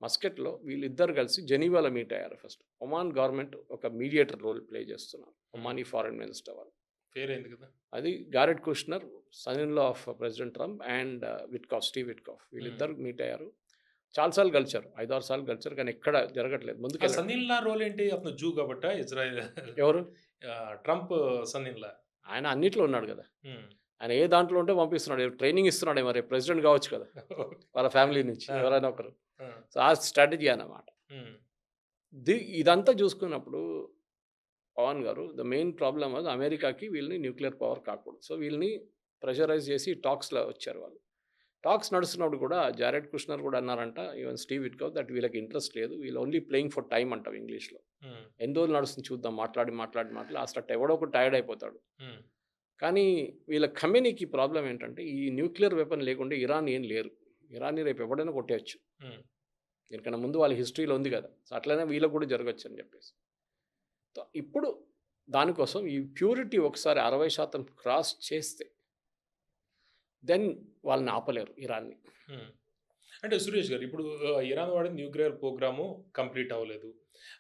S2: మస్కెట్లో వీళ్ళిద్దరు కలిసి జెనీవాలో మీట్ అయ్యారు. ఫస్ట్ ఒమాన్ గవర్నమెంట్ ఒక మీడియేటర్ రోల్ ప్లే చేస్తున్నారు. ఒమానీ ఫారెన్ మినిస్టర్ వాళ్ళు
S1: పేరైంది కదా,
S2: అది Jared Kushner, son in law of president Trump, and Steve Witkoff. వీళ్ళిద్దరు మీట్ అయ్యారు. చాలాసార్లు కలిసారు, 5-6 సార్లు కలిసారు, కానీ ఎక్కడ జరగట్లేదు ముందుకు.
S1: సన్ ఇన్ లా రోల్ ఏంటి, అతను జూ కాబట్టి ఇజ్రాయెల్.
S2: ఎవరు?
S1: Trump son in law.
S2: ఆయన అన్నిట్లో ఉన్నాడు కదా, ఆయన ఏ దాంట్లో ఉంటే పంపిస్తున్నాడు, ట్రైనింగ్ ఇస్తున్నాడు. మరి ప్రెసిడెంట్ కావచ్చు కదా వాళ్ళ ఫ్యామిలీ నుంచి ఎవరైనా ఒకరు. సో ఆ స్ట్రాటజీ అన్నమాట. ఇదంతా చూసుకున్నప్పుడు పవన్ గారు, ద మెయిన్ ప్రాబ్లమ్ అది అమెరికాకి వీళ్ళని న్యూక్లియర్ పవర్ కాకూడదు. సో వీళ్ళని ప్రెషరైజ్ చేసి టాక్స్లో వచ్చారు వాళ్ళు. టాక్స్ నడుస్తున్నప్పుడు కూడా జారెడ్ కుష్నర్ కూడా అన్నారంట, ఈవెన్ స్టీవ్ విట్కాఫ్, దట్ వీళ్ళకి ఇంట్రెస్ట్ లేదు, వీళ్ళు ఓన్లీ ప్లేయింగ్ ఫర్ టైం అంటాం ఇంగ్లీష్లో. ఎన్ని రోజులు నడుస్తుంది చూద్దాం, మాట్లాడి అసలు ఎవడో ఒకటి టైర్డ్ అయిపోతాడు. కానీ వీళ్ళ ఖమేనీకి ప్రాబ్లం ఏంటంటే, ఈ న్యూక్లియర్ వెపన్ లేకుంటే ఇరాన్ ఏం లేరు, ఇరాన్ని రేపు ఎవడైనా కొట్టేయచ్చు. దీనికన్నా ముందు వాళ్ళ హిస్టరీలో ఉంది కదా, సో అట్లనే వీళ్ళకి కూడా జరగచ్చు అని చెప్పేసి. సో ఇప్పుడు దానికోసం ఈ ప్యూరిటీ ఒకసారి 60% క్రాస్ చేస్తే దెన్ వాళ్ళని ఆపలేరు ఇరాన్ని.
S1: అంటే సురేష్ గారు ఇప్పుడు ఇరాన్ వాడి న్యూక్లియర్ ప్రోగ్రాము కంప్లీట్ అవ్వలేదు.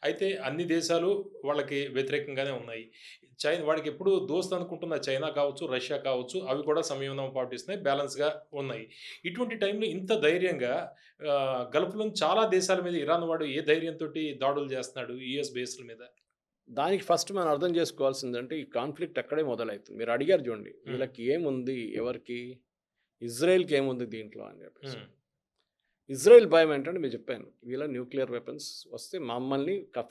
S1: అయితే అన్ని దేశాలు వాళ్ళకి వ్యతిరేకంగానే ఉన్నాయి. వాడికి ఎప్పుడు దోస్త్ అనుకుంటున్న చైనా కావచ్చు, రష్యా కావచ్చు అవి కూడా సంయమనం పాటిస్తున్నాయి. బ్యాలెన్స్‌గా ఉన్నాయి. ఇటువంటి టైంలో ఇంత ధైర్యంగా గల్ఫ్‌లోని చాలా దేశాల మీద ఇరాన్ వాడు ఏ ధైర్యంతోటి దాడులు చేస్తున్నాడు యూఎస్ బేస్‌ల మీద?
S2: దానికి ఫస్ట్ మనం అర్థం చేసుకోవాల్సిందంటే ఈ కాన్ఫ్లిక్ట్ అక్కడే మొదలవుతుంది. మీరు అడిగారు చూడండి.
S1: హ్మ్.
S2: వీళ్ళకి ఏముంది? ఎవరికి? ఇజ్రాయెల్‌కి ఏముంది దీంట్లో అని చెప్పేసి.
S1: హ్మ్.
S2: ఇజ్రాయెల్ భయం ఏంటంటే మీకు చెప్పాను. వీళ్ళ న్యూక్లియర్ వెపన్స్ వస్తే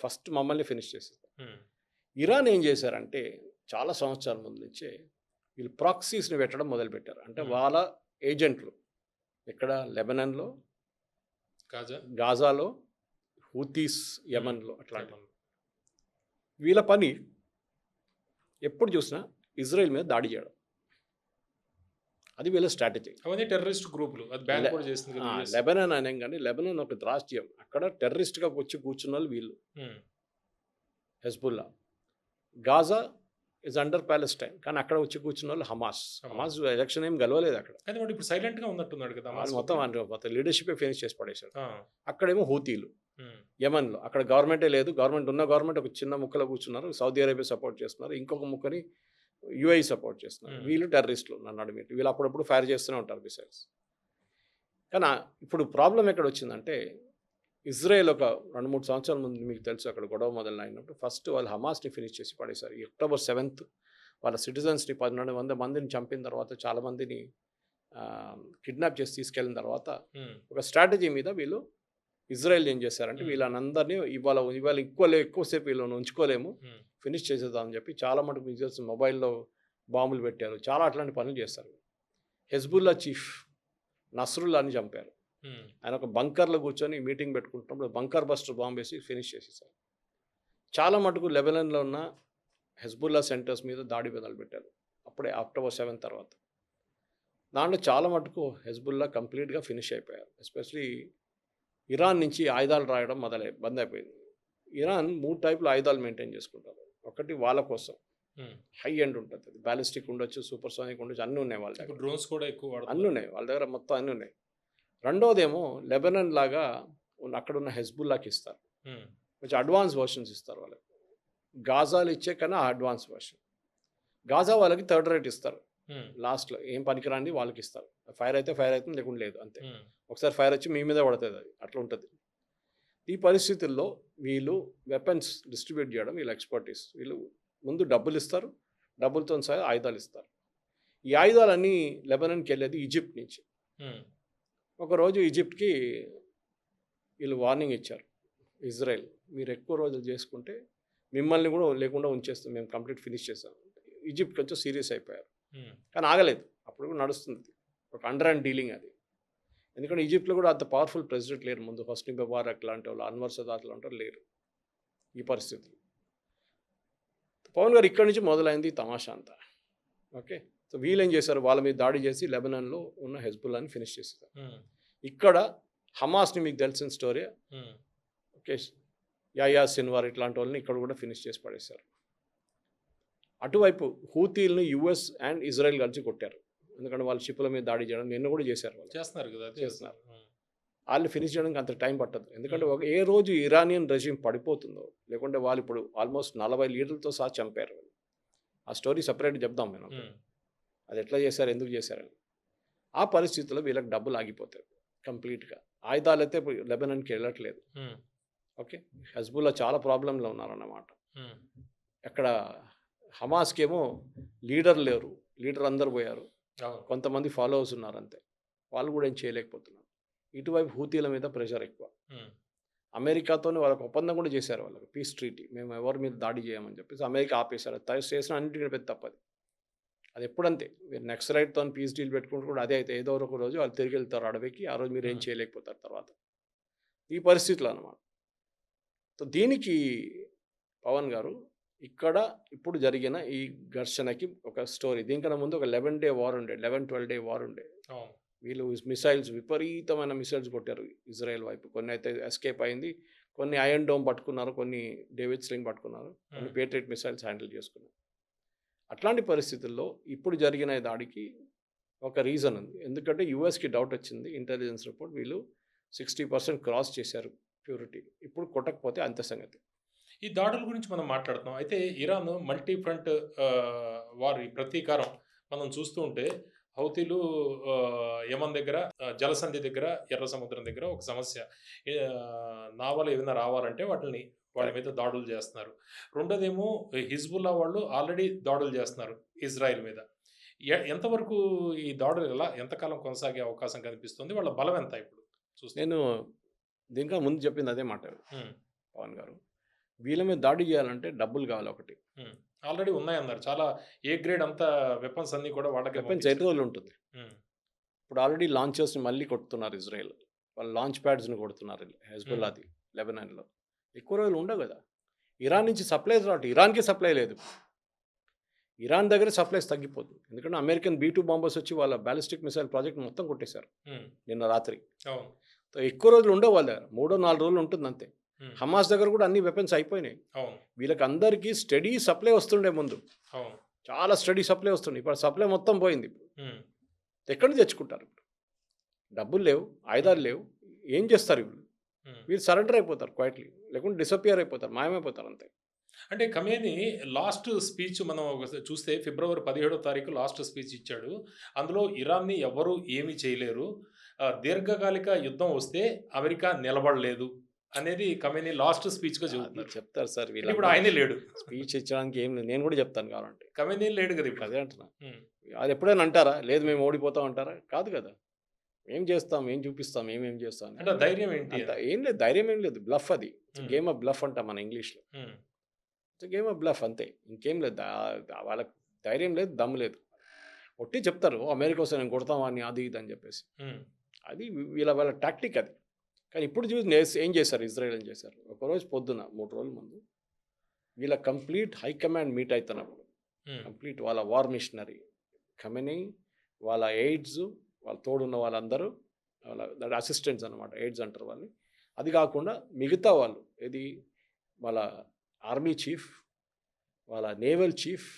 S2: ఫస్ట్ మమ్మల్ని ఫినిష్ చేసేస్తారు.
S1: హ్మ్.
S2: ఇరాన్ ఏం చేశారంటే చాలా సంవత్సరాల ముందు నుంచే వీళ్ళు ప్రాక్సీస్‌ని పెట్టడం మొదలుపెట్టారు. అంటే వాళ్ళ ఏజెంట్లు ఎక్కడ లెబనాన్‌లో,
S1: గాజా?
S2: గాజాలో, హూతీస్ యెమెన్‌లో అట్లాంటి.
S1: యెమెన్.
S2: వీళ్ళ పని ఎప్పుడు చూసినా ఇజ్రాయెల్ మీద దాడి చేయడం. అది వీళ్ళ స్ట్రాటజీ.
S1: అవన్నీ టెర్రరిస్ట్ గ్రూపులు. అది బ్యాన్ కూడా చేసింది కదా యూఎస్.
S2: లెబనాన్ అనేం కానీ లెబనాన్ ఒక రాష్ట్రం. అక్కడ టెర్రరిస్ట్‌గా వచ్చి కూర్చున్నోళ్ళు వీళ్ళు.
S1: హ్మ్.
S2: Hezbollah. Gaza is under Palestine. కానీ అక్కడ వచ్చి కూర్చున్నోళ్ళు హమాస్. హమాస్ ఎలక్షన్ ఏం గెలవలేదు అక్కడ.
S1: కానీ వాడు ఇప్పుడు సైలెంట్‌గా ఉన్నట్టున్నాడు కదా
S2: వాళ్ళు
S1: హమాస్.
S2: మొత్తం లీడర్‌షిపే ఫినిష్ చేసి పడేశారు.
S1: ఆ!
S2: అక్కడేమో హూతీలు.
S1: హ్మ్.
S2: యెమెన్‌లో అక్కడ గవర్నమెంటే లేదు. గవర్నమెంట్ ఒక చిన్న ముక్కలో కూర్చున్నారు. సౌదీ అరేబియా సపోర్ట్ చేస్తున్నారు. ఇంకొక ముక్కని యూఏఈ సపోర్ట్ చేస్తున్నారు. వీళ్ళు టెర్రరిస్టులు నన్ను అడిగితే. వీళ్ళు అప్పుడప్పుడు ఫైర్ చేస్తూనే ఉంటారు మిసైల్స్. కానీ ఇప్పుడు ప్రాబ్లమ్ ఎక్కడొచ్చిందంటే ఇజ్రాయెల్ ఒక 2-3 సంవత్సరాల ముందు మీకు తెలుసు అక్కడ గొడవ మొదలైనప్పుడు ఫస్ట్ వాళ్ళు హమాస్‌ని ఫినిష్ చేసి పడేశారు. ఈ అక్టోబర్ 7th వాళ్ళ సిటిజన్స్‌ని 1200 మందిని చంపిన తర్వాత చాలామందిని కిడ్నాప్ చేసి తీసుకెళ్ళిన తర్వాత ఒక స్ట్రాటజీ మీద వీళ్ళు ఇజ్రాయెల్ ఏం చేశారంటే వీళ్ళనందరినీ ఇవాళ ఎక్కువసేపు వీళ్ళని ఉంచుకోలేము, ఫినిష్ చేసేద్దామని చెప్పి చాలా మటుకు మీకు తెలుసు మొబైల్లో బాంబులు పెట్టారు. చాలా అట్లాంటి పనులు చేస్తారు. హెజ్బుల్లా చీఫ్ నస్రుల్లాని చంపారు. ఆయన ఒక బంకర్లో కూర్చొని మీటింగ్ పెట్టుకుంటున్నప్పుడు బంకర్ బస్టర్ బాంబు వేసి ఫినిష్ చేసేసారు. చాలా మటుకు లెబనాన్లో ఉన్న హెజ్బుల్లా సెంటర్స్ మీద దాడి మొదలుపెట్టారు. అప్పుడే అక్టోబర్ 7 తర్వాత. దాంట్లో చాలా మటుకు హెజ్బుల్లా కంప్లీట్గా ఫినిష్ అయిపోయారు. ఎస్పెషలీ ఇరాన్ నుంచి ఆయుధాలు రాయడం బంద్ అయిపోయింది. ఇరాన్ 3 టైపుల ఆయుధాలు మెయింటైన్ చేసుకుంటారు. ఒకటి వాళ్ళ కోసం హై ఎండ్ ఉంటుంది. అది బ్యాలిస్టిక్ ఉండొచ్చు, సూపర్సోనిక్ ఉండొచ్చు, అన్నీ ఉన్నాయి వాళ్ళ దగ్గర.
S1: డ్రోన్స్ కూడా ఎక్కువ వాడుతున్నారు.
S2: అన్నీ ఉన్నాయి వాళ్ళ దగ్గర, మొత్తం అన్నీ ఉన్నాయి. రెండోదేమో లెబనాన్ లాగా అక్కడున్న హెజ్బుల్లాకి ఇస్తారు. కొంచెం అడ్వాన్స్ వర్షన్స్ ఇస్తారు వాళ్ళకి. గాజాలు ఇచ్చే కన్నా అడ్వాన్స్ వర్షన్. గాజా వాళ్ళకి థర్డ్ రేట్ ఇస్తారు. లాస్ట్లో ఏం పనికిరాంది వాళ్ళకి ఇస్తారు. ఫైర్ అయితే ఫైర్ అవుతుంది, లేకుండా లేదు అంతే. ఒకసారి ఫైర్ వచ్చి మీ మీద పడుతుంది, అది అట్లా ఉంటుంది. ఈ పరిస్థితుల్లో వీళ్ళు వెపన్స్ డిస్ట్రిబ్యూట్ చేయడం వీళ్ళ ఎక్స్పర్టీస్. వీళ్ళు ముందు డబ్బులు ఇస్తారు, డబ్బులతో సహా ఆయుధాలు ఇస్తారు. ఈ ఆయుధాలన్నీ లెబనాన్కి వెళ్ళేది ఈజిప్ట్ నుంచి. ఒకరోజు ఈజిప్ట్కి వీళ్ళు వార్నింగ్ ఇచ్చారు, ఇజ్రాయెల్ మీరు ఎక్కువ రోజులు చేసుకుంటే మిమ్మల్ని కూడా లేకుండా ఉంచేస్తాం, మేము కంప్లీట్ ఫినిష్ చేస్తాం. ఈజిప్ట్ కొంచెం సీరియస్ అయిపోయారు. కానీ ఆగలేదు, అప్పుడు కూడా నడుస్తుంది ఒక అండర్ అండ్ డీలింగ్ అది. ఎందుకంటే ఈజిప్ట్లో కూడా అంత పవర్ఫుల్ ప్రెసిడెంట్ లేరు. ముందు హస్ని ముబారక్ లాంటి వాళ్ళు, అన్వర్ సదాత్ లాంటి వాళ్ళు లేరు. ఈ పరిస్థితులు పవన్ గారు ఇక్కడి నుంచి మొదలైంది తమాషా అంతా. ఓకే, సో వీళ్ళు ఏం చేశారు, వాళ్ళ మీద దాడి చేసి లెబనాన్లో ఉన్న హెజ్బుల్లాని ఫినిష్ చేసేసారు. ఇక్కడ హమాస్ని మీకు తెలిసిన స్టోరీ. ఓకే, యాయా సిన్వార్ ఇట్లాంటి వాళ్ళని ఇక్కడ కూడా ఫినిష్ చేసి పడేశారు. అటువైపు హూతీల్ని యుఎస్ అండ్ ఇజ్రాయెల్ కలిసి కొట్టారు. ఎందుకంటే వాళ్ళ షిప్ల మీద దాడి చేయడం నిన్న కూడా చేశారు. వాళ్ళు
S1: చేస్తున్నారు కదా,
S2: చేస్తున్నారు. వాళ్ళు ఫినిష్ చేయడానికి అంత టైం పట్టదు. ఎందుకంటే ఏ రోజు ఇరానియన్ రెజ్యూమ్ పడిపోతుందో, లేకుంటే వాళ్ళు ఇప్పుడు ఆల్మోస్ట్ 40 లీటర్లతో సహా చంపారు. ఆ స్టోరీ సపరేట్ చెప్దాం మనం, అది ఎట్లా చేశారు, ఎందుకు చేశారని. ఆ పరిస్థితుల్లో వీళ్ళకి డబ్బులు ఆగిపోతాయి కంప్లీట్గా. ఆయుధాలు అయితే లెబనాన్కి వెళ్ళట్లేదు. ఓకే, హెజ్బుల్లా చాలా ప్రాబ్లంలో ఉన్నారన్నమాట. అక్కడ హమాస్కి ఏమో లీడర్ లేరు, లీడర్ అందరు పోయారు, కొంతమంది ఫాలోవర్స్ ఉన్నారు అంతే. వాళ్ళు కూడా ఏం చేయలేకపోతున్నారు. ఇటువైపు హూతీల మీద ప్రెషర్ ఎక్కువ. అమెరికాతోనే వాళ్ళకి ఒప్పందం కూడా చేశారు, వాళ్ళకి పీస్ ట్రీటీ, మేము ఎవరి మీద దాడి చేయమని చెప్పేసి అమెరికా ఆపేశారు. చేసిన అన్నింటినీ పెద్ద తప్పది. అది ఎప్పుడంతే మీరు నెక్స్ట్ రైట్తో పీస్ డీల్ పెట్టుకుంటూ కూడా అదే అయితే ఏదో ఒక రోజు వాళ్ళు తిరిగి వెళ్తారు అడవికి. ఆ రోజు మీరు ఏం చేయలేకపోతారు తర్వాత. ఈ పరిస్థితులు అన్నమాట. సో దీనికి పవన్ గారు ఇక్కడ ఇప్పుడు జరిగిన ఈ ఘర్షణకి ఒక స్టోరీ. దీనికన్నా ముందు ఒక 11-day వార్ ఉండే, 11-12-day వార్ ఉండే. వీళ్ళు మిసైల్స్, విపరీతమైన మిసైల్స్ కొట్టారు ఇజ్రాయెల్ వైపు. కొన్ని అయితే ఎస్కేప్ అయింది, కొన్ని ఐరన్ డోమ్ పట్టుకున్నారు, కొన్ని డేవిడ్ స్లింగ్ పట్టుకున్నారు, కొన్ని పేట్రియట్ మిసైల్స్ హ్యాండిల్ చేసుకున్నారు. అట్లాంటి పరిస్థితుల్లో ఇప్పుడు జరిగిన దాడికి ఒక రీజన్ ఉంది. ఎందుకంటే యుఎస్కి డౌట్ వచ్చింది, ఇంటెలిజెన్స్ రిపోర్ట్, వీళ్ళు 60% క్రాస్ చేశారు ప్యూరిటీ. ఇప్పుడు కొట్టకపోతే అంత సంగతి.
S1: ఈ దాడుల గురించి మనం మాట్లాడుతున్నాం. అయితే ఇరాన్ మల్టీ ఫ్రంట్ వారి ప్రతీకారం మనం చూస్తూ ఉంటే హౌతీలు యమన్ దగ్గర జలసంధి దగ్గర, ఎర్ర సముద్రం దగ్గర ఒక సమస్య. నావలు ఏమైనా రావాలంటే వాళ్ళ మీద దాడులు చేస్తున్నారు. రెండోదేమో హిజ్బుల్లా వాళ్ళు ఆల్రెడీ దాడులు చేస్తున్నారు ఇజ్రాయెల్ మీద. ఎంతవరకు ఈ దాడులు ఎంతకాలం కొనసాగే అవకాశం కనిపిస్తుంది? వాళ్ళ బలం ఎంత ఇప్పుడు చూస్తే?
S2: నేను దీనికన్నా ముందు చెప్పింది అదే మాట
S1: హ్మ్.
S2: పవన్ గారు. వీళ్ళ మీద దాడి చేయాలంటే డబ్బులు కావాలి ఒకటి.
S1: ఆల్రెడీ ఉన్నాయన్నారు. చాలా ఏ గ్రేడ్ అంతా వెపన్స్ అన్నీ కూడా వాళ్ళకే
S2: వెపన్స్ ఎన్ని రోజులు ఉంటుంది. ఇప్పుడు ఆల్రెడీ లాంచర్స్ని మళ్ళీ కొడుతున్నారు ఇజ్రాయెల్. వాళ్ళు లాంచ్ ప్యాడ్స్ని కొడుతున్నారు హెజ్బుల్లాది లెబనాన్లో. ఎక్కువ రోజులు ఉండవు కదా. ఇరాన్ నుంచి సప్లైస్ రావట్లేదు. ఇరాన్కి సప్లై లేదు. ఇరాన్ దగ్గర సప్లైస్ తగ్గిపోతుంది. ఎందుకంటే అమెరికన్ B-2 బాంబర్స్ వచ్చి వాళ్ళ బ్యాలిస్టిక్ మిసైల్ ప్రాజెక్ట్ మొత్తం కొట్టేశారు నిన్న రాత్రి. ఎక్కువ రోజులు ఉండవు వాళ్ళ దగ్గర. 3-4 రోజులు ఉంటుంది అంతే. హమాస్ దగ్గర కూడా అన్ని వెపన్స్ అయిపోయినాయి. వీళ్ళకి అందరికీ స్టడీ సప్లై వస్తుండే ముందు. చాలా స్టడీ సప్లై వస్తుండే. ఇప్పుడు సప్లై మొత్తం పోయింది. ఎక్కడి నుంచి తెచ్చుకుంటారు? డబ్బులు లేవు, ఆయుధాలు లేవు. ఏం చేస్తారు వీళ్ళు? వీళ్ళు సరెండర్ అయిపోతారు క్వైట్లీ, లేకుంటే డిసపియర్ అయిపోతారు, మాయమైపోతారు అంతే.
S1: అంటే ఖమేని లాస్ట్ స్పీచ్ మనం చూస్తే ఫిబ్రవరి 17వ తారీఖు లాస్ట్ స్పీచ్ ఇచ్చాడు. అందులో ఇరాన్ని ఎవరు ఏమీ చేయలేరు, దీర్ఘకాలిక యుద్ధం వస్తే అమెరికా నిలబడలేదు అనేది ఖమేని లాస్ట్ స్పీచ్గా చెబుతున్నారు.
S2: చెప్తారు సార్ వీళ్ళు.
S1: ఇప్పుడు ఆయనే లేడు
S2: స్పీచ్ ఇచ్చడానికి. ఏం లేదు, నేను కూడా చెప్తాను కావాలంటే.
S1: ఖమేని లేడు కదా ఇప్పుడు.
S2: అదే అంటున్నా. అది ఎప్పుడైనా అంటారా? లేదు మేము ఓడిపోతాం అంటారా? కాదు కదా. ఏం చేస్తాం, ఏం చూపిస్తాం, ఏమేం చేస్తాం
S1: అంటే ధైర్యం ఏంటి?
S2: ఏం లేదు, ధైర్యం ఏం లేదు. బ్లఫ్ అది. గేమ్ ఆఫ్ బ్లఫ్ అంటాం మన ఇంగ్లీష్లో. గేమ్ ఆఫ్ బ్లఫ్ అంతే, ఇంకేం లేదు. వాళ్ళకి ధైర్యం లేదు, దమ్ము లేదు. ఒట్టి చెప్తారు అమెరికా వస్తే నేను కొడతాం అని, అది ఇది అని చెప్పేసి. అది వాళ్ళ టాక్టిక్ అది. కానీ ఇప్పుడు చూసి ఏం చేశారు ఇజ్రాయెల్? ఏం చేశారు? ఒకరోజు పొద్దున 3 రోజుల ముందు వీళ్ళ కంప్లీట్ హైకమాండ్ మీట్ అవుతున్నప్పుడు కంప్లీట్ వాళ్ళ వార్ మిషనరీ ఖమేనీ, వాళ్ళ ఎయిడ్స్, వాళ్ళ తోడున్న వాళ్ళందరూ, వాళ్ళ అసిస్టెంట్స్ అనమాట, ఎయిడ్స్ అంటారు వాళ్ళని. అది కాకుండా మిగతా వాళ్ళు, ఇది వాళ్ళ ఆర్మీ చీఫ్, వాళ్ళ naval chief,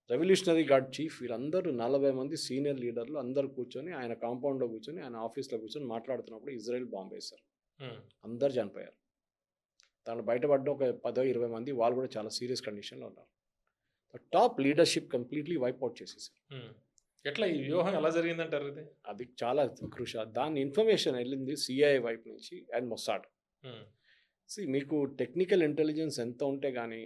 S2: revolutionary guard chief, వీళ్ళందరూ 40 మంది సీనియర్ లీడర్లు అందరూ కూర్చొని ఆయన కాంపౌండ్లో కూర్చొని, ఆయన ఆఫీస్లో కూర్చొని మాట్లాడుతున్నప్పుడు ఇజ్రాయెల్ బాంబు వేశారు. అందరు చనిపోయారు. దాంట్లో బయటపడ్డ ఒక 10-20 మంది, వాళ్ళు కూడా చాలా సీరియస్ కండిషన్లో ఉన్నారు. టాప్ లీడర్షిప్ కంప్లీట్లీ వైప్అవుట్ చేసేసారు.
S1: ఎట్లా ఈ వ్యూహం ఎలా జరిగిందంటారు?
S2: అది చాలా క్రూషియల్. దాని ఇన్ఫర్మేషన్ వెళ్ళింది CIA వైపు నుంచి అండ్ మొసాడ్. మీకు టెక్నికల్ ఇంటెలిజెన్స్ ఎంత ఉంటే కానీ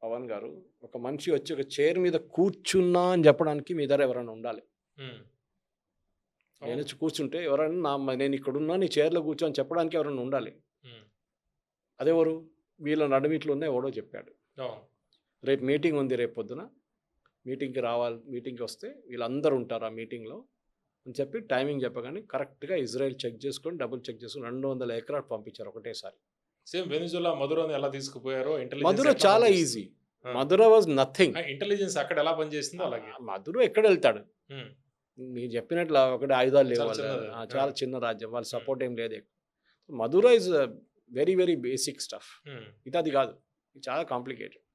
S2: పవన్ గారు, ఒక మనిషి వచ్చి ఒక చైర్ మీద కూర్చున్నా అని చెప్పడానికి మీ దగ్గర ఎవరైనా ఉండాలి. నేను వచ్చి కూర్చుంటే ఎవరైనా నేను ఇక్కడున్నా నీ చైర్లో కూర్చో అని చెప్పడానికి ఎవరైనా ఉండాలి. అదెవరు? వీళ్ళ నడుమిట్లోనే ఎవడో చెప్పాడు. రేపు మీటింగ్ ఉంది, రేపు పొద్దున మీటింగ్కి రావాలి, మీటింగ్కి వస్తే వీళ్ళందరూ ఉంటారు ఆ మీటింగ్లో అని చెప్పి టైమింగ్ చెప్పగానే కరెక్ట్గా ఇజ్రాయెల్ చెక్ చేసుకొని, డబుల్ చెక్ చేసుకొని 200 ఎకరాలు పంపించారు ఒకటేసారి.
S1: సేమ్ వెనిజులా మధురాని ఎలా తీసుకుపోయారో.
S2: మధుర చాలా ఈజీ. మధుర వాజ్ నథింగ్.
S1: ఇంటెలిజెన్స్ అక్కడ ఎలా పనిచేస్తుందో అలాగే
S2: మధుర ఎక్కడ వెళ్తాడు? మీరు చెప్పినట్లు ఒకటి ఆయుధాలు లేవు, చాలా చిన్న రాజ్యం, వాళ్ళ సపోర్ట్ ఏం లేదు. మధుర is very very basic stuff. అది కాదు, ఇది చాలా కాంప్లికేటెడ్.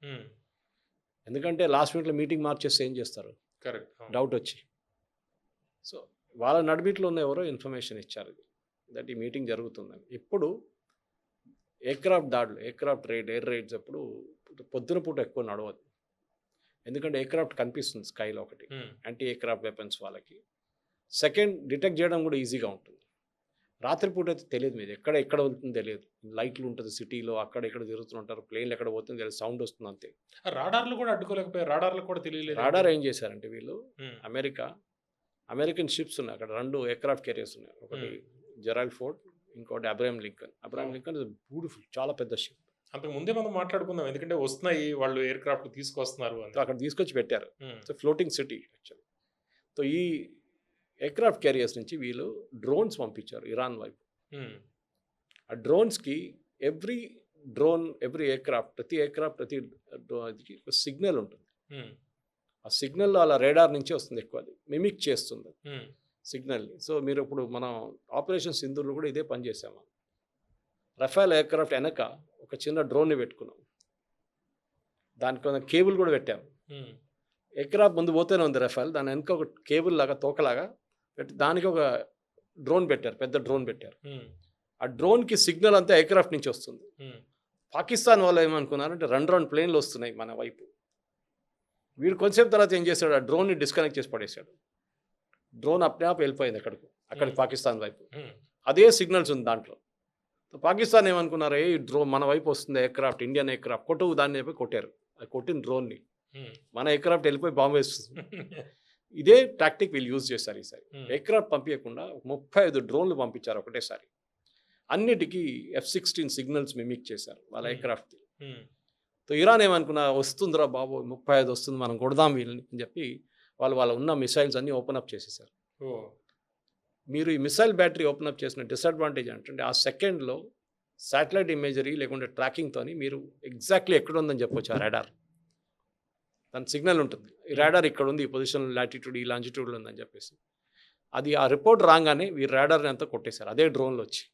S2: ఎందుకంటే లాస్ట్ మినిట్లో మీటింగ్ మార్చేస్తే ఏం చేస్తారు?
S1: కరెక్ట్,
S2: డౌట్ వచ్చి. సో వాళ్ళ నడిమిట్లో ఉన్న ఎవరో ఇన్ఫర్మేషన్ ఇచ్చారు దట్ ఈ మీటింగ్ జరుగుతుందని. ఇప్పుడు ఎయిర్క్రాఫ్ట్ దాడులు, ఎయిర్క్రాఫ్ట్ ఎయిర్ రైడ్స్ అప్పుడు పొద్దున పూట ఎక్కువ నడవదు. ఎందుకంటే ఎయిర్క్రాఫ్ట్ కనిపిస్తుంది స్కైలో ఒకటి, యాంటీ ఎయిర్క్రాఫ్ట్ వెపన్స్ వాళ్ళకి. సెకండ్, డిటెక్ట్ చేయడం కూడా ఈజీగా ఉంటుంది. రాత్రిపూట అయితే తెలియదు, మీరు ఎక్కడ వెళ్తుందో తెలియదు. లైట్లు ఉంటుంది సిటీలో, అక్కడ ఇక్కడ తిరుగుతుంటారు, ప్లేన్లు ఎక్కడ పోతుందో తెలియదు, సౌండ్ వస్తుంది అంతే.
S1: రాడార్లు కూడా అడ్డుకోలేకపోయారు, రాడార్లు కూడా తెలియలేదు.
S2: రాడార్ ఏం చేశారంటే వీళ్ళు, అమెరికన్ షిప్స్ ఉన్నాయి అక్కడ, 2 ఎయిర్క్రాఫ్ట్ క్యారియర్స్ ఉన్నాయి. ఒకటి జెరాల్డ్ ఫోర్డ్, ఇంకోటి Abraham Lincoln. Abraham Lincoln is beautiful, చాలా పెద్ద షిప్.
S1: అంతకు ముందే మనం మాట్లాడుకుందాం, ఎందుకంటే వస్తున్నాయి వాళ్ళు ఎయిర్క్రాఫ్ట్ తీసుకొస్తున్నారు అని.
S2: అక్కడ తీసుకొచ్చి పెట్టారు. So floating city actually. So ఈ ఎయిర్క్రాఫ్ట్ క్యారియర్స్ నుంచి వీళ్ళు డ్రోన్స్ పంపించారు ఇరాన్ వైపు. ఆ డ్రోన్స్కి ఎవ్రీ ఎయిర్క్రాఫ్ట్, ప్రతి సిగ్నల్ ఉంటుంది. ఆ సిగ్నల్ అలా రేడార్ నుంచి వస్తుంది, ఎక్కువ అది మిమిక్ చేస్తుంది సిగ్నల్ని. సో మీరు ఇప్పుడు మనం ఆపరేషన్ సింధూర్లో కూడా ఇదే పని చేసాము. రఫేల్ ఎయిర్క్రాఫ్ట్ వెనక ఒక చిన్న డ్రోన్ని పెట్టుకున్నాం, దానికి కేబుల్ కూడా పెట్టాము. ఎయిర్క్రాఫ్ట్ ముందు పోతూనే ఉంది రఫేల్, దాని వెనక ఒక కేబుల్ లాగా, తోకలాగా పెట్టి దానికి ఒక డ్రోన్ పెట్టారు, పెద్ద డ్రోన్ పెట్టారు.
S1: ఉమ్,
S2: ఆ డ్రోన్కి సిగ్నల్ అంతా ఎయిర్క్రాఫ్ట్ నుంచి వస్తుంది.
S1: ఉమ్,
S2: పాకిస్తాన్ వాళ్ళు ఏమనుకున్నారంటే రెండు ప్లేన్లు వస్తున్నాయి మన వైపు. వీడు కొంచెం తర్వాత ఏం చేశాడు, ఆ డ్రోన్ని డిస్కనెక్ట్ చేసి పడేశాడు. డ్రోన్ అప్నే ఆప్ వెళ్ళిపోయింది అక్కడికి పాకిస్తాన్ వైపు.
S1: ఉమ్,
S2: అదే సిగ్నల్స్ ఉంది దాంట్లో. సో పాకిస్తాన్ ఏమనుకున్నారు, ఏ డ్రోన్ మన వైపు వస్తుంది ఎయిర్క్రాఫ్ట్, ఇండియన్ ఎయిర్క్రాఫ్ట్ కొట్టు దాన్ని చెప్పి కొట్టారు. అది కొట్టిన డ్రోన్ని
S1: ఉమ్,
S2: మన ఎయిర్క్రాఫ్ట్ వెళ్ళిపోయి బాంబు వేస్తుంది. ఇదే టాక్టిక్ వీళ్ళు యూజ్ చేశారు ఈసారి.
S1: ఉమ్,
S2: ఎయిర్క్రాఫ్ట్ పంపించకుండా 35 డ్రోన్లు పంపించారు ఒకటేసారి. అన్నిటికీ F-16 సిగ్నల్స్ మిమిక్ చేశారు వాళ్ళ ఎయిర్క్రాఫ్ట్.
S1: ఉమ్,
S2: సో ఇరాన్ ఏమనుకున్నా, వస్తుందిరా బాబు 35 వస్తుంది, మనం కొడదాం వీళ్ళని అని చెప్పి వాళ్ళ ఉన్న మిసైల్స్ అన్నీ ఓపెన్ అప్ చేసేసారు.
S1: ఓ,
S2: మీరు ఈ మిసైల్ బ్యాటరీ ఓపెన్ అప్ చేసిన డిసడ్వాంటేజ్ ఏంటంటే ఆ సెకండ్లో శాటిలైట్ ఇమేజరీ లేకుంటే ట్రాకింగ్తోని మీరు ఎగ్జాక్ట్లీ ఎక్కడ ఉందని చెప్పొచ్చు. ఆ రాడార్ దాని సిగ్నల్ ఉంటుంది, ఈ రాడార్ ఇక్కడ ఉంది, ఈ పొజిషన్ లాటిట్యూడ్ ఈ లాంజిట్యూడ్లో ఉందని చెప్పేసి. అది ఆ రిపోర్ట్ రాగానే వీరు రాడార్ని అంతా కొట్టేశారు అదే డ్రోన్లో వచ్చి.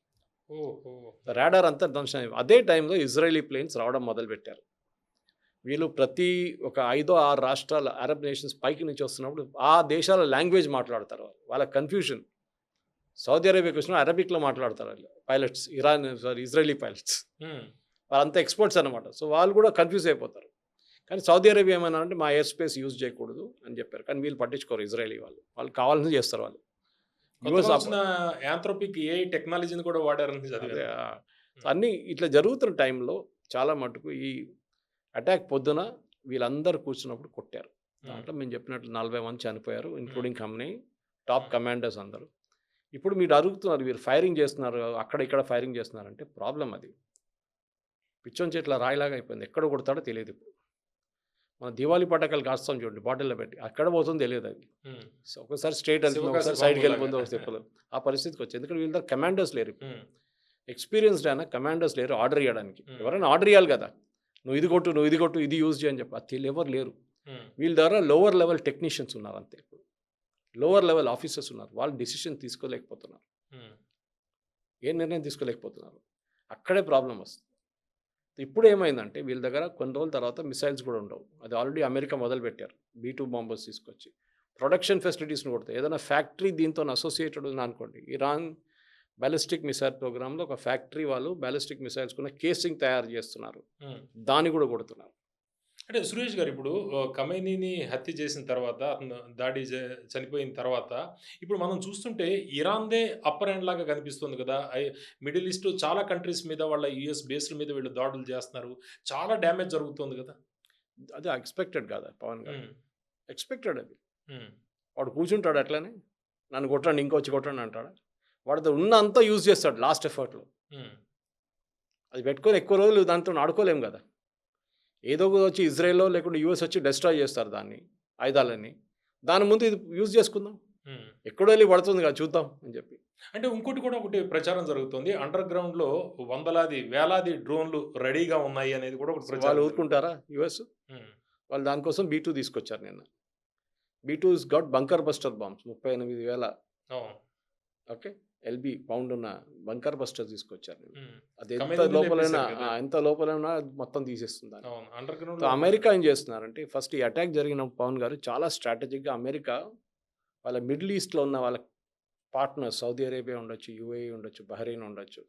S1: ఓహో,
S2: రాడార్ అంతా ధ్వంసం. అదే టైంలో ఇజ్రాయలీ ప్లేన్స్ రావడం మొదలుపెట్టారు. వీళ్ళు ప్రతి ఒక 5-6 రాష్ట్రాల అరబ్ నేషన్స్ పైకి నుంచి వస్తున్నప్పుడు ఆ దేశాల లాంగ్వేజ్ మాట్లాడతారు. వాళ్ళ కన్ఫ్యూజన్. సౌదీ అరేబియాకి వచ్చిన అరబిక్లో మాట్లాడతారు వాళ్ళు పైలట్స్, ఇజ్రాయలీ పైలట్స్.
S1: ఉమ్,
S2: వాళ్ళంతా ఎక్స్పర్ట్స్ అనమాట. సో వాళ్ళు కూడా కన్ఫ్యూజ్ అయిపోతారు. కానీ సౌదీ అరేబియా ఏమన్నా అంటే మా ఎయిర్ స్పేస్ యూజ్ చేయకూడదు అని చెప్పారు. కానీ వీళ్ళు పట్టించుకోరు ఇజ్రాయలీ వాళ్ళు కావాలని చేస్తారు వాళ్ళు.
S1: కొత్తగా వచ్చిన యాంథ్రోపిక్ AI టెక్నాలజీని కూడా వాడారని
S2: అదే
S1: చదివాను.
S2: అన్నీ ఇట్లా జరుగుతున్న టైంలో చాలా మటుకు ఈ అటాక్ పొద్దున వీళ్ళందరూ కూర్చున్నప్పుడు కొట్టారు. దాంట్లో మేము చెప్పినట్లు 40 మంది చనిపోయారు, ఇంక్లూడింగ్ కంపెనీ టాప్ కమాండర్స్ అందరూ. ఇప్పుడు మీరు అడుగుతున్నారు, మీరు ఫైరింగ్ చేస్తున్నారు అక్కడ ఇక్కడ ఫైరింగ్ చేస్తున్నారంటే ప్రాబ్లం అది. పిచ్చోన్ చెట్ల రాయిలాగా అయిపోయింది, ఎక్కడ కొడతాడో తెలియదు. ఇప్పుడు మన దివాళీ పటాకాలు కాస్తాం చూడండి బాటిల్లో పెట్టి, అక్కడ పోతుందో తెలియదు అది.
S1: ఉమ్,
S2: సో ఒకసారి స్ట్రైట్ వెళ్తుంది,
S1: శివకాశి
S2: ఒకసారి సైడ్కి
S1: బాంబులాగా.
S2: వెళ్ళిపోతుంది, ఒక స్టెప్లో. ఆ పరిస్థితికి వచ్చింది. ఎందుకంటే వీళ్ళ దగ్గర కమాండర్స్ లేరు.
S1: ఉమ్,
S2: ఎక్స్పీరియన్స్డ్ అయినా కమాండర్స్ లేరు ఆర్డర్ ఇవ్వడానికి.
S1: Hmm.
S2: ఎవరైనా ఆర్డర్ ఇవ్వాలి కదా, నువ్వు ఇది కొట్టు, నువ్వు ఇది కొట్టు, ఇది యూజ్ చేయని చెప్పి. అది ఎవరు లేరు.
S1: ఉమ్,
S2: వీళ్ళ దగ్గర లోవర్ లెవెల్ టెక్నీషియన్స్ ఉన్నారు అంతే. ఇప్పుడు లోవర్ లెవెల్ ఆఫీసర్స్ ఉన్నారు, వాళ్ళు డిసిషన్ తీసుకోలేకపోతున్నారు,
S1: ఉమ్,
S2: ఏ నిర్ణయం తీసుకోలేకపోతున్నారు. అక్కడే ప్రాబ్లం వస్తుంది. ఇప్పుడు ఏమైందంటే వీళ్ళ దగ్గర కొన్ని రోజుల తర్వాత మిసైల్స్ కూడా ఉండవు. అది ఆల్రెడీ అమెరికా మొదలు పెట్టారు, B-2 బాంబర్స్ తీసుకొచ్చి ప్రొడక్షన్ ఫెసిలిటీస్ని కొడతాయి. ఏదైనా ఫ్యాక్టరీ దీంతో అసోసియేటెడ్ ఉంది అనుకోండి, ఇరాన్ బ్యాలిస్టిక్ మిసైల్ ప్రోగ్రాంలో ఒక ఫ్యాక్టరీ వాళ్ళు బ్యాలిస్టిక్ మిసైల్స్ కూడా కేసింగ్ తయారు చేస్తున్నారు,
S1: ఉమ్.
S2: దాన్ని కూడా కొడుతున్నారు.
S1: అంటే సురేష్ గారు, ఇప్పుడు ఖమైనీని హత్య చేసిన తర్వాత, అతను చనిపోయిన తర్వాత, ఇప్పుడు మనం చూస్తుంటే ఇరాన్దే అప్పర్ హ్యాండ్ లాగా కనిపిస్తుంది కదా. మిడిల్ ఈస్ట్ చాలా కంట్రీస్ మీద, వాళ్ళ US బేస్ల మీద వీళ్ళు దాడులు చేస్తున్నారు, చాలా డ్యామేజ్ జరుగుతుంది కదా.
S2: అది ఎక్స్పెక్టెడ్ కాదా పవన్ గారు?
S1: ఉమ్,
S2: ఎక్స్పెక్టెడ్ అది.
S1: ఉమ్,
S2: వాడు కూర్చుంటాడు అట్లనే, నన్ను కొట్టండి ఇంకొచ్చి కొట్టండి అంటాడు. వాడితో ఉన్న అంతా యూజ్ చేస్తాడు లాస్ట్ ఎఫర్ట్లో.
S1: ఉమ్,
S2: అది పెట్టుకొని ఎక్కువ రోజులు దాంతో ఆడుకోలేము కదా. ఏదో ఒకటి వచ్చి ఇజ్రాయెల్లో లేకుంటే US వచ్చి డిస్ట్రాయ్ చేస్తారు దాన్ని, ఆయుధాలన్నీ. దాని ముందు ఇది యూజ్ చేసుకుందాం,
S1: ఉమ్.
S2: ఎక్కడో వెళ్ళి పడుతుంది కదా చూద్దాం అని చెప్పి.
S1: అంటే ఇంకోటి కూడా ఒకటి ప్రచారం జరుగుతుంది, అండర్ గ్రౌండ్ లో వేలాది డ్రోన్లు రెడీగా ఉన్నాయి అనేది కూడా ఒకటి
S2: వాళ్ళు
S1: ప్రచారం.
S2: ఊరుకుంటారా US?
S1: ఉమ్,
S2: వాళ్ళు దానికోసం B-2 తీసుకొచ్చారు నిన్న. B-2 is got bunker buster bombs 38,000
S1: అవును.
S2: ఓకే LB పౌండ్ ఉన్న బంకర్ బస్టర్ తీసుకొచ్చారు.
S1: ఉమ్,
S2: అది ఎంత
S1: ఖమైనీని
S2: లోపలైనా
S1: లేపేశారు కదా.
S2: ఎంత లోపలైనా మొత్తం తీసేస్తుంది దాన్ని.
S1: అవును, అండర్
S2: సో
S1: గ్రౌండ్.
S2: అమెరికా ఏం చేస్తున్నారంటే, ఫస్ట్ ఈ అటాక్ జరిగిన పవన్ గారు చాలా స్ట్రాటజిక్గా అమెరికా వాళ్ళ మిడిల్ ఈస్ట్లో ఉన్న వాళ్ళ పార్ట్నర్స్, సౌదీ అరేబియా ఉండొచ్చు, UAE ఉండొచ్చు, బహ్రెయిన్ ఉండొచ్చు,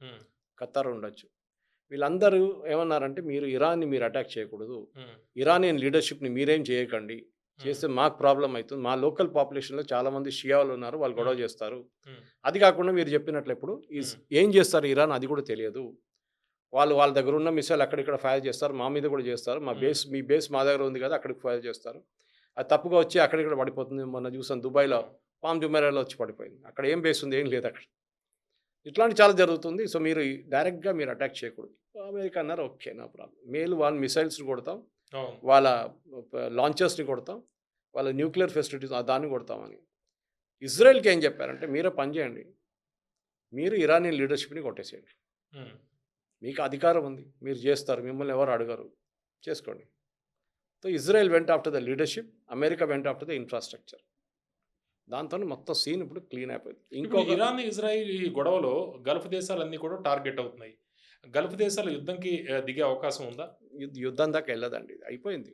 S2: ఖతార్ ఉండొచ్చు, వీళ్ళందరూ ఏమన్నారంటే, మీరు ఇరాన్ని మీరు అటాక్ చేయకూడదు, ఇరానియన్ లీడర్షిప్ని మీరేం చేయకండి, చేస్తే మాకు ప్రాబ్లం అవుతుంది, మా లోకల్ పాపులేషన్లో చాలామంది షియాలు ఉన్నారు, వాళ్ళు గొడవ చేస్తారు. అది కాకుండా మీరు చెప్పినట్లు ఇప్పుడు ఏం చేస్తారు ఇరాన్ అది కూడా తెలియదు. వాళ్ళ దగ్గర ఉన్న మిసైల్ అక్కడిక్కడ ఫైర్ చేస్తారు, మా మీద కూడా చేస్తారు. మీ బేస్ మా దగ్గర ఉంది కదా, అక్కడికి ఫైర్ చేస్తారు. అది తప్పుగా వచ్చి అక్కడిక్కడ పడిపోతుంది. మొన్న చూసాను దుబాయ్లో పామ్ జుమెరాలో వచ్చి పడిపోయింది. అక్కడ ఏం బేస్ ఉంది, ఏం లేదు అక్కడ. ఇట్లాంటి చాలా జరుగుతుంది. సో మీరు డైరెక్ట్గా మీరు అటాక్ చేయకూడదు. అమెరికా అన్నారు ఓకే నో ప్రాబ్లం, మేలు వాళ్ళ మిసైల్స్ని కొడతాం, వాళ్ళ లాంచర్స్ని కొడతాం, వాళ్ళ న్యూక్లియర్ ఫెసిలిటీస్ దాన్ని కొడతామని. ఇజ్రాయెల్కి ఏం చెప్పారంటే, మీరే పని చేయండి, మీరు ఇరానియన్ లీడర్షిప్ని కొట్టేసేయండి, మీకు అధికారం ఉంది, మీరు చేస్తారు, మిమ్మల్ని ఎవరు అడగరు, చేసుకోండి. సో ఇజ్రాయెల్ వెంట ఆఫ్టర్ ద లీడర్షిప్, అమెరికా వెంట ఆఫ్టర్ ద ఇన్ఫ్రాస్ట్రక్చర్. దాంతో మొత్తం సీన్ ఇప్పుడు క్లీన్ అయిపోయింది.
S1: ఇంకొక ఇరాన్ ఇజ్రాయిల్ ఈ గొడవలో గల్ఫ్ దేశాలన్నీ కూడా టార్గెట్ అవుతున్నాయి. గల్ఫ్ దేశాలు యుద్ధంకి దిగే అవకాశం ఉందా?
S2: యుద్ధం దాకా వెళ్ళదండి, ఇది అయిపోయింది.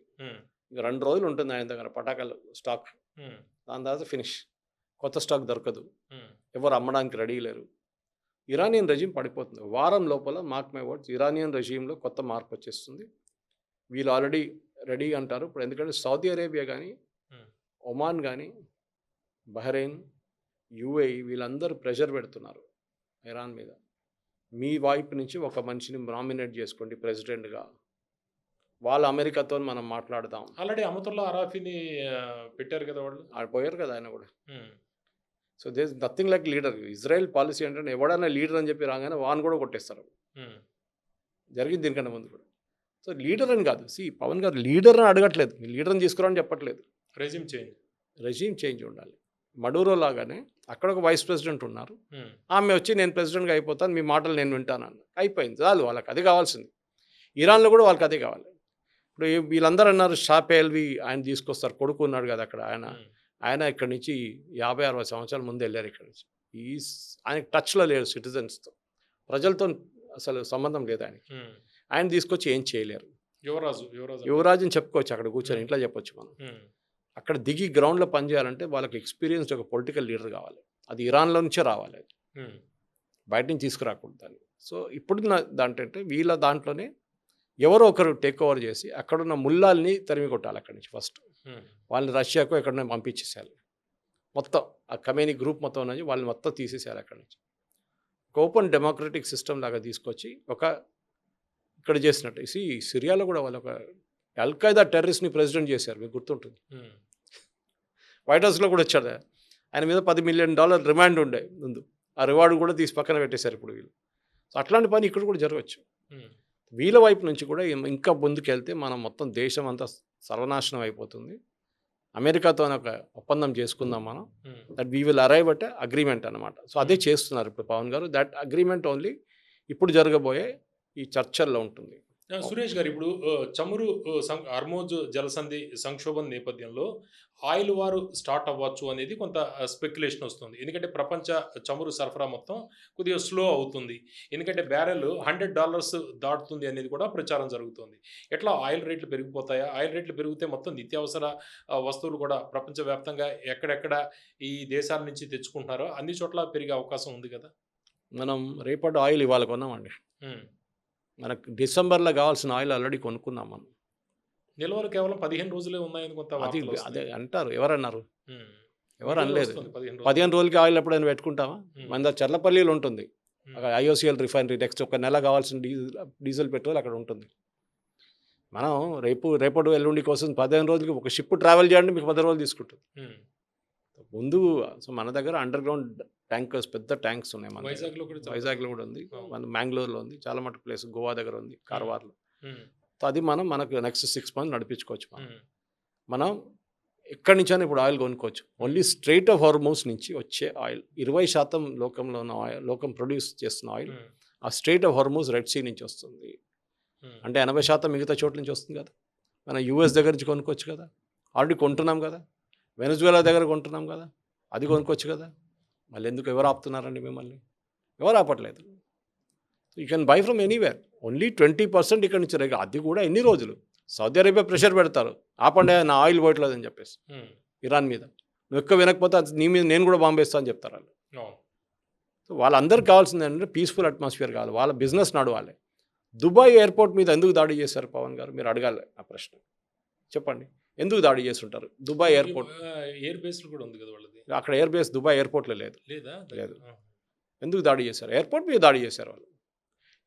S2: ఇంకా 2 రోజులు ఉంటుంది ఆయన దగ్గర పటాకాలు స్టాక్, దాని తర్వాత ఫినిష్, కొత్త స్టాక్ దొరకదు. ఎవరు అమ్మడానికి రెడీ లేరు. ఇరానియన్ రెజీమ్ పడిపోతుంది. వారం లోపల మార్క్ మై వర్డ్స్ ఇరానియన్ రెజీమ్‌లో కొత్త మార్పు వచ్చేస్తుంది. వీళ్ళు ఆల్రెడీ రెడీ అంటారు. ఇప్పుడు ఎందుకంటే సౌదీ అరేబియా గానీ,
S1: హ్మ్.
S2: ఒమాన్ గానీ, బహ్రెయిన్, యూఏఈ వీళ్ళందరూ ప్రెషర్ పెడుతున్నారు ఇరాన్ మీద. మీ వైపు నుంచి ఒక మనిషిని నామినేట్ చేసుకోండి ప్రెసిడెంట్‌గా. వాళ్ళు అమెరికాతోని మనం మాట్లాడదాం.
S1: ఆల్రెడీ అమతుల్లా అరాఫీని పెట్టారు కదా వాళ్ళు.
S2: పోయారు కదా ఆయన కూడా.
S1: Hmm.
S2: So there is nothing like leader. Israel policy ఏంటంటే ఎవడైనా లీడర్ అని చెప్పి రాగానే వాన్ కూడా కొట్టేస్తారు.
S1: హ్మ్.
S2: జరిగింది దీనికంటే ముందు కూడా. సో లీడర్ అని కాదు. పవన్ గారు లీడర్ అని అడగట్లేదు. మీరు లీడర్ని తీసుకురాని చెప్పట్లేదు.
S1: Resume change.
S2: రెజీమ్ చేంజ్ ఉండాలి. మడూరో లాగానే అక్కడ ఒక వైస్ ప్రెసిడెంట్ ఉన్నారు.
S1: హ్మ్.
S2: ఆమె వచ్చి నేను ప్రెసిడెంట్గా అయిపోతాను, మీ మాటలు నేను వింటానన్న. అయిపోయింది చాలు. వాళ్ళకి అది కావాల్సింది. ఇరాన్లో కూడా వాళ్ళకి అదే కావాలి. ఇప్పుడు వీళ్ళందరూ అన్నారు షా పేల్వి ఆయన తీసుకొస్తారు, కొడుకు ఉన్నాడు కదా అక్కడ ఆయన.
S1: హ్మ్.
S2: ఆయన ఇక్కడి నుంచి 50-60 సంవత్సరాల ముందు వెళ్ళారు ఇక్కడి నుంచి. ఆయనకి టచ్లో లేరు సిటిజన్స్తో, ప్రజలతో అసలు సంబంధం లేదు ఆయనకి.
S1: హ్మ్.
S2: ఆయన తీసుకొచ్చి ఏం చేయలేరు.
S1: యువరాజు
S2: యువరాజుని చెప్పుకోవచ్చు అక్కడ కూర్చొని, ఇంట్లో చెప్పొచ్చు మనం.
S1: హ్మ్.
S2: అక్కడ దిగి గ్రౌండ్లో పనిచేయాలంటే వాళ్ళకి ఎక్స్పీరియన్స్డ్ ఒక పొలిటికల్ లీడర్ కావాలి. అది ఇరాన్లో నుంచే రావాలి,
S1: హ్మ్.
S2: బయట నుంచి తీసుకురాకూడదు దాన్ని. సో ఇప్పుడున్న దాంట్లో వీళ్ళ దాంట్లోనే ఎవరో ఒకరు టేక్ ఓవర్ చేసి అక్కడున్న ముల్లాల్ని తరిమి కొట్టాలి అక్కడి నుంచి ఫస్ట్.
S1: హ్మ్.
S2: వాళ్ళని రష్యాకు ఎక్కడైనా పంపించేసేయాలి. మొత్తం ఆ కమేనీ గ్రూప్ మొత్తం నుంచి వాళ్ళని మొత్తం తీసేసేయాలి అక్కడి నుంచి. ఒక ఓపెన్ డెమోక్రటిక్ సిస్టమ్ లాగా తీసుకొచ్చి ఇక్కడ చేసినట్టు సిరియాలో కూడా వాళ్ళు ఒక అల్ఖైదా టెర్రరిస్ట్ని ప్రెసిడెంట్ చేశారు, మీకు గుర్తుంటుంది.
S1: హ్మ్.
S2: వైట్ హౌస్లో కూడా వచ్చాడు ఆయన మీద $10 మిలియన్ రిమాండ్ ఉండే ముందు. ఆ రివార్డు కూడా తీసి పక్కన పెట్టేశారు ఇప్పుడు వీళ్ళు. సో అట్లాంటి పని ఇక్కడ కూడా జరగవచ్చు.
S1: హ్మ్.
S2: వీళ్ళ వైపు నుంచి కూడా ఇంకా ముందుకెళ్తే మనం మొత్తం దేశం అంతా సర్వనాశనం అయిపోతుంది. అమెరికాతో ఒక ఒప్పందం చేసుకుందాం మనం.
S1: హ్మ్.
S2: That we will arrive at agreement అనమాట. సో అదే చేస్తున్నారు ఇప్పుడు పవన్ గారు. దట్ అగ్రిమెంట్ ఓన్లీ ఇప్పుడు జరగబోయే ఈ చర్చల్లో ఉంటుంది.
S1: సురేష్ గారు ఇప్పుడు చమురు హర్మోజ్ జలసంధి సంక్షోభం నేపథ్యంలో ఆయిల్ వారు స్టార్ట్ అవ్వచ్చు అనేది కొంత స్పెక్యులేషన్ వస్తుంది. ఎందుకంటే ప్రపంచ చమురు సరఫరా మొత్తం కొద్దిగా స్లో అవుతుంది. ఎందుకంటే బ్యారెల్ $100 దాటుతుంది అనేది కూడా ప్రచారం జరుగుతుంది. ఎట్లా ఆయిల్ రేట్లు పెరిగిపోతాయా? ఆయిల్ రేట్లు పెరిగితే మొత్తం నిత్యావసర వస్తువులు కూడా ప్రపంచవ్యాప్తంగా ఎక్కడెక్కడ ఈ దేశాల నుంచి తెచ్చుకుంటున్నారో అన్ని చోట్ల పెరిగే అవకాశం ఉంది కదా.
S2: మనం రేపటి ఆయిల్ ఇవాళ కొన్నామండి.
S1: హ్మ్.
S2: మనకు డిసెంబర్లో కావాల్సిన ఆయిల్ ఆల్రెడీ కొనుక్కున్నాం మనం.
S1: నిల్వలు కేవలం 15 రోజులే ఉన్నాయని కొంత
S2: అది
S1: వార్తలు
S2: అదే
S1: వస్తున్నాయి.
S2: అంటారు. ఎవరన్నారు?
S1: హ్మ్.
S2: ఎవరు అనలేదు.
S1: వస్తుంది 15
S2: 15 రోజులకి ఆయిల్ ఎప్పుడైనా పెట్టుకుంటామా?
S1: హ్మ్.
S2: మన దగ్గర చర్లపల్లిలో ఉంటుంది
S1: హ్మ్.
S2: అక్కడ IOCL రిఫైనరీ. నెక్స్ట్ ఒక నెల కావాల్సిన డీజిల్ పెట్రోల్ అక్కడ ఉంటుంది. మనం రేపటి ఎల్లుండి కోసం 15 రోజులకి ఒక షిప్ ట్రావెల్ చేయండి, మీకు 10 రోజులు తీసుకుంటుంది.
S1: హ్మ్.
S2: ముందు సో మన దగ్గర అండర్ గ్రౌండ్ ట్యాంకర్స్, పెద్ద ట్యాంక్స్ ఉన్నాయి మన దగ్గర.
S1: వైజాగ్‌లో కూడా చాలా
S2: వైజాగ్లో కూడా ఉంది,
S1: అవును.
S2: మన మ్యాంగ్లూర్లో ఉంది, చాలా మటుకు ప్లేస్ గోవా దగ్గర ఉంది, కార్వార్లో.
S1: హ్మ్.
S2: సో అది మనకు నెక్స్ట్ 6 months నడిపించుకోవచ్చు.
S1: హ్మ్.
S2: మనం ఎక్కడి నుంచైనా ఇప్పుడు ఆయిల్ కొనుక్కోవచ్చు. ఓన్లీ స్ట్రైట్ ఆఫ్ హార్మోస్ నుంచి వచ్చే ఆయిల్ 20% లోకంలో ఉన్న ఆయిల్, లోకం ప్రొడ్యూస్ చేస్తున్న ఆయిల్
S1: హ్మ్.
S2: ఆ strait of Hormuz Red Sea నుంచి వస్తుంది.
S1: హ్మ్.
S2: అంటే 80% మిగతా చోట్ల నుంచి వస్తుంది కదా. మనం US దగ్గర నుంచి కొనుక్కోవచ్చు కదా, ఆల్రెడీ కొంటున్నాం కదా. వెనజువేలా దగ్గర కొంటున్నాం కదా, అది కొనుక్కోవచ్చు కదా. మళ్ళీ ఎందుకు ఎవరు ఆపుతున్నారండి మిమ్మల్ని? ఎవరు ఆపట్లేదు. You can buy from anywhere. Only 20% ఇక్కడ నుంచి రేగా. అది కూడా ఎన్ని రోజులు? సౌదీ అరేబియా ప్రెషర్ పెడతారు, ఆపండి నా ఆయిల్ పోయట్లేదు అని చెప్పేసి
S1: హ్మ్.
S2: ఇరాన్ మీద. నువ్వు ఎక్కువ వినకపోతే అది నీ మీద నేను కూడా బాంబేస్తా అని చెప్తారు వాళ్ళు.
S1: అవును.
S2: సో వాళ్ళందరికీ కావాల్సింది ఏంటంటే పీస్ఫుల్ అట్మాస్ఫియర్ కావాలి, వాళ్ళ బిజినెస్ నడవాలి. దుబాయ్ ఎయిర్పోర్ట్ మీద ఎందుకు దాడి చేశారు పవన్ గారు? మీరు అడగాలి ఆ ప్రశ్న. చెప్పండి, ఎందుకు దాడి చేస్తుంటారు? దుబాయ్ ఎయిర్పోర్ట్,
S1: ఎయిర్ బేస్లు కూడా ఉంది కదా వాళ్ళది.
S2: అక్కడ ఎయిర్ బేస్ దుబాయ్ ఎయిర్పోర్ట్లో లేదు.
S1: లేదా?
S2: లేదు.
S1: ఆ.
S2: ఎందుకు దాడి చేశారు? ఎయిర్పోర్ట్ మీద దాడి చేశారు వాళ్ళు.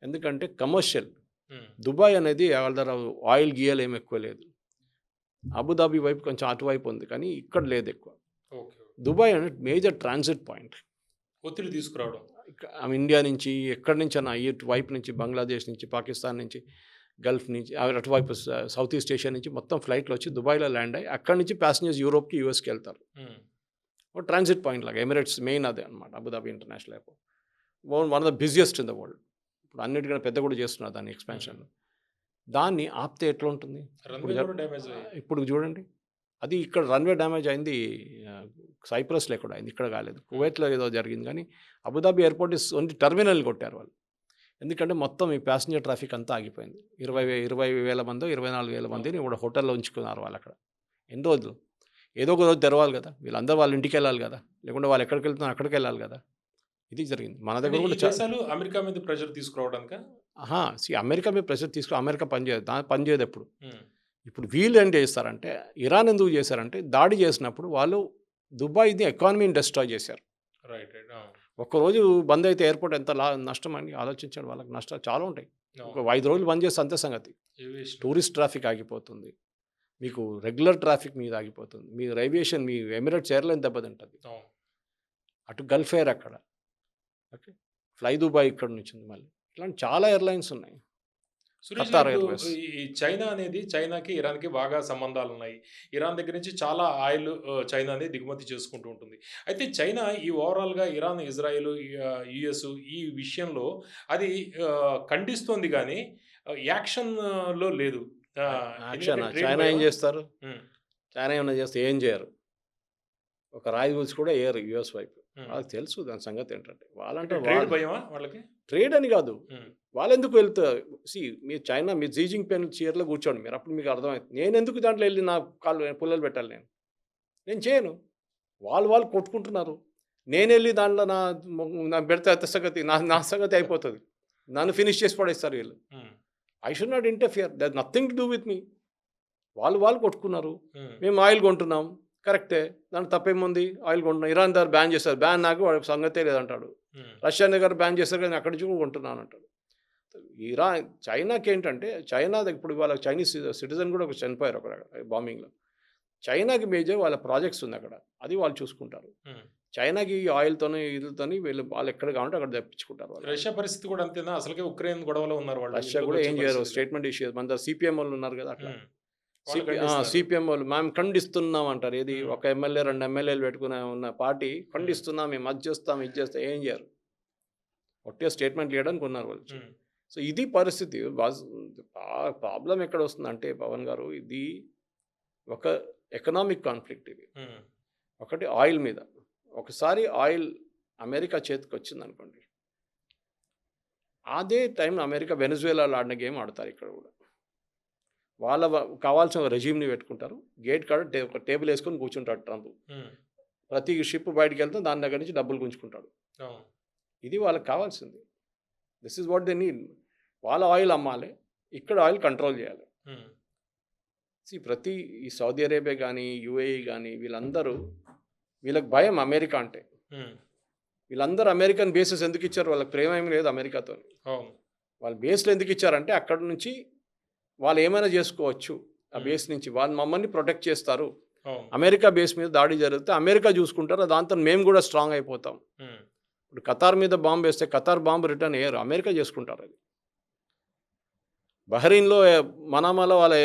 S2: ఎందుకంటే కమర్షియల్.
S1: హ్మ్.
S2: దుబాయ్ అనేది వాళ్ళ దగ్గర ఆయిల్ గీయలు ఏమి ఎక్కువ లేదు. అబుదాబి వైపు కొంచెం అటువైపు ఉంది, కానీ ఇక్కడ లేదు ఎక్కువ.
S1: ఓకే.
S2: దుబాయ్ అనేది మేజర్ ట్రాన్సిట్ పాయింట్.
S1: ఒత్తిడి తీసుకురావడం.
S2: ఇండియా నుంచి ఎక్కడి నుంచి అన్న ఇటువైపు నుంచి, బంగ్లాదేశ్ నుంచి, పాకిస్తాన్ నుంచి, గల్ఫ్ నుంచి, అటువైపు సౌత్ ఈస్ట్ ఏషియా నుంచి మొత్తం ఫ్లైట్లో వచ్చి దుబాయ్లో ల్యాండ్ అయ్యి అక్కడి నుంచి ప్యాసింజర్స్ యూరోప్కి, యూఎస్కి వెళ్తారు.
S1: హ్మ్.
S2: ఒక ట్రాన్సిట్ పాయింట్ లాగా ఎమిరేట్స్ మెయిన్ అదే అనమాట. Abu Dhabi international airport one of the busiest in the world. ఇప్పుడు అన్నిటికన్నా పెద్ద కూడా చేస్తున్నారు దాన్ని ఎక్స్పాన్షన్. దాన్ని ఆపితే ఎట్లా ఉంటుంది?
S1: రన్వే కూడా డ్యామేజ్ అయ్యాయి.
S2: ఇప్పుడు చూడండి, అది ఇక్కడ రన్వే డ్యామేజ్ అయింది, సైప్రస్లో కూడా అయింది, ఇక్కడ కాలేదు. కువైట్లో ఏదో జరిగింది. కానీ Abu Dhabi airport is only terminal కొట్టారు వాళ్ళు. ఎందుకంటే మొత్తం ఈ ప్యాసింజర్ ట్రాఫిక్ అంతా ఆగిపోయింది. 20,000 మందో 24,000 మందిని ఇప్పుడు హోటల్లో ఉంచుకున్నారు వాళ్ళు అక్కడ. ఎన్ని రోజులు? ఏదో ఒక రోజు తెరవాలి కదా, వీళ్ళందరూ వాళ్ళ ఇంటికి వెళ్ళాలి కదా, లేకుంటే వాళ్ళు ఎక్కడికి వెళ్తున్నారు అక్కడికి వెళ్ళాలి కదా. ఇది జరిగింది మన
S1: అంటే
S2: దగ్గర
S1: ఈ
S2: కూడా.
S1: దేశాలు అమెరికా మీద ప్రెషర్ తీసుకురావడానికా?
S2: అమెరికా మీద ప్రెషర్ తీసుకుని అమెరికా పనిచేయదు, పని చేయదు ఎప్పుడు.
S1: హ్మ్.
S2: ఇప్పుడు వీళ్ళు ఏం చేస్తారంటే, ఇరాన్ ఎందుకు చేశారంటే, దాడి చేసినప్పుడు వాళ్ళు దుబాయ్‌ది ఎకానమీని డిస్ట్రాయ్ చేశారు.
S1: రైట్. రైట్. ఆ!
S2: ఒక్కరోజు బంద్ అయితే ఎయిర్‌పోర్ట్ ఎంత నష్టం అని ఆలోచించండి. వాళ్ళకి నష్టాలు చాలా ఉంటాయి. ఒక
S1: అవును.
S2: 5 రోజులు బంద్ చేస్తే అంతే సంగతి.
S1: ఏవియేషన్.
S2: టూరిస్ట్ ట్రాఫిక్ ఆగిపోతుంది. మీకు రెగ్యులర్ ట్రాఫిక్ మీద ఆగిపోతుంది. మీ ఏవియేషన్, మీ ఎమిరేట్స్ ఎయిర్‌లైన్ దెబ్బతింటది.
S1: అవును.
S2: అటు గల్ఫ్ ఎయిర్ అక్కడ. ఓకే. ఫ్లై దుబాయ్ ఇక్కడ నుంచి ఉంది మళ్ళీ. ఇట్లాంటి చాలా ఎయిర్‌లైన్స్ ఉన్నాయి.
S1: సురేష్
S2: ఖతార్
S1: గారు,
S2: ఎయిర్వేస్.
S1: ఈ చైనా అనేది చైనాకి, ఇరాన్‌కి బాగా సంబంధాలున్నాయి. ఇరాన్ దగ్గర నుంచి చాలా ఆయిల్ చైనా అనేది దిగుమతి చేసుకుంటూ ఉంటుంది. అయితే చైనా ఈ ఓవరాల్‌గా ఇరాన్, ఇజ్రాయెల్, యూఎస్ ఈ విషయంలో అది ఖండిస్తోంది గానీ యాక్షన్‌లో లేదు. ఎందుకంటే
S2: యాక్షనా?
S1: ట్రేడ్
S2: చైనా ఏం
S1: భయమా?
S2: చేస్తారు?
S1: హ్మ్.
S2: చైనా ఏమన్నా చేస్తే ఏం చేయరు. ఒక రాయి గురించి కూడా ఏయరు యూఎస్ వైపు.
S1: హ్మ్.
S2: వాళ్ళకి తెలుసు దాని సంగతి ఏంటంటే.
S1: అంటే
S2: వాళ్ళంటే
S1: ట్రేడ్ భయమా వాళ్ళకి?
S2: ట్రేడ్ అని కాదు.
S1: హ్మ్.
S2: వాళ్ళెందుకు వెళ్తారు? మీరు చైనా, మీరు షీ జిన్‌పింగ్ చైర్‌లో కూర్చోండి మీరు. అప్పుడు మీకు అర్థమవుతుంది. నేనెందుకు దాంట్లో ఎళ్లి నా కాళ్ళు పుల్లలు పెట్టాలి నేను? నేను చేయను. వాళ్ళు కొట్టుకుంటున్నారు. నేనెళ్ళి దాంట్లో నా పెడితే అంత సంగతి నా సంగతి అయిపోతది. నన్ను ఫినిష్ చేసి పడేస్తారు వీళ్ళు.
S1: Hmm.
S2: I should not interfere. There nothing to do with me. వాళ్ళు కొట్టుకున్నారు.
S1: హ్మ్.
S2: మేము ఆయిల్ కొంటున్నాం. కరెక్టే. దాంట్లో తప్పేముంది? ఆయిల్ కొంటున్నాం. ఇరాన్ దగ్గర బ్యాన్ చేశారు. బ్యాన్ నాకు వాడి సంగతే లేదంటాడు.
S1: హ్మ్.
S2: రష్యా దగ్గర బ్యాన్ చేశారు కానీ అక్కడి నుంచి కూడా కొంటున్నానంటాడు. చైనాకేంటంటే ఇప్పుడు వాళ్ళ చైనీస్ సిటిజన్ కూడా ఒక చనిపోయారు అక్కడ బాంబింగ్‌లో. చైనాకి మేజర్ వాళ్ళ ప్రాజెక్ట్స్ ఉంది అక్కడ. అది వాళ్ళు చూసుకుంటారు.
S1: హ్మ్.
S2: చైనాకి ఈ ఆయిల్‌తోని, ఈటిలతోని వాళ్ళు ఎక్కడ కావాలంటే అక్కడ తెప్పించుకుంటారు వాళ్ళు.
S1: రష్యా పరిస్థితి కూడా అంతేనా? అసలకే ఉక్రెయిన్ గొడవలో ఉన్నారు వాళ్ళు.
S2: రష్యా కూడా
S1: ఇంట్లోకొచ్చే
S2: ఏం చేయరు.
S1: పరిస్థితి లేదు.
S2: స్టేట్మెంట్ ఇష్యూ మన దగ్గర సీపీఎం వాళ్ళు ఉన్నారు కదా అట్లా.
S1: హ్మ్. వాళ్ళు ఖండిస్తున్నారు.
S2: సీపీఎం వాళ్ళు మేము ఖండిస్తున్నాం అంటారు. ఏది
S1: హ్మ్.
S2: ఒక ఎమ్మెల్యే, 2 ఎమ్మెల్యేలు పెట్టుకుని ఉన్న పార్టీ
S1: హ్మ్.
S2: ఖండిస్తున్నాం, మేము అది చేస్తాం, ఇది చేస్తాం ఏం చేయరు. ఒట్టిగా స్టేట్మెంట్లు ఇవ్వడానికి ఉన్నారు వాళ్ళు.
S1: హ్మ్.
S2: సో ఇది పరిస్థితి. ప్రాబ్లమ్ ఎక్కడ వస్తుందంటే పవన్ గారు, ఇది ఒక ఎకనామిక్ కాన్ఫ్లిక్ట్ ఇది.
S1: హ్మ్.
S2: ఒకటి ఆయిల్ మీద. ఒకసారి ఆయిల్ అమెరికా చేతికొచ్చిందనుకోండి, అదే టైంలో అమెరికా వెనెజువేలాలో ఆడిన గేమ్ ఆడతారు ఇక్కడ కూడా. కావాల్సిన రెజ్యూమ్‌ని పెట్టుకుంటారు. గేట్ కాడ ఒక టేబుల్ ఏసుకొని కూర్చుంటాడు ట్రంప్.
S1: హ్మ్.
S2: ప్రతి షిప్ బయటికెళ్తే దాని దగ్గర నుంచి డబ్బులు గుంజుకుంటాడు.
S1: అవును.
S2: ఇది వాళ్ళకి కావాల్సింది. This is what they need. వాళ్ళ ఆయిల్ అమ్మాలి. ఇక్కడ ఆయిల్ కంట్రోల్ చేయాలి.
S1: హ్మ్.
S2: ఈ సౌదీ అరేబియా గానీ, యూఏఈ గానీ వీళ్ళకి భయం అమెరికా అంటే.
S1: హ్మ్.
S2: వీళ్ళందరూ అమెరికన్ బేసెస్ ఎందుకు ఇచ్చారు? వాళ్ళకి ప్రేమ ఏమి లేదు అమెరికాతోని.
S1: అవును.
S2: వాళ్ళు బేస్‌లు ఎందుకు ఇచ్చారంటే అక్కడి నుంచి వాళ్ళు ఏమైనా చేసుకోవచ్చు. ఆ
S1: హ్మ్.
S2: బేస్ నుంచి వాళ్ళు మమ్మల్ని ప్రొటెక్ట్ చేస్తారు.
S1: అవును.
S2: అమెరికా బేస్ మీద దాడి జరిగితే అమెరికా చూసుకుంటారు. దాంతో మేము కూడా స్ట్రాంగ్ అయిపోతాం.
S1: హ్మ్.
S2: ఇప్పుడు ఖతార్ మీద బాంబ్ వేస్తే ఖతార్ బాంబ్ రిటర్న్ ఎయ్యరు. అమెరికా చేసుకుంటారు అది. బహ్రెయిన్‌లో మనామాలో వాళ్ళ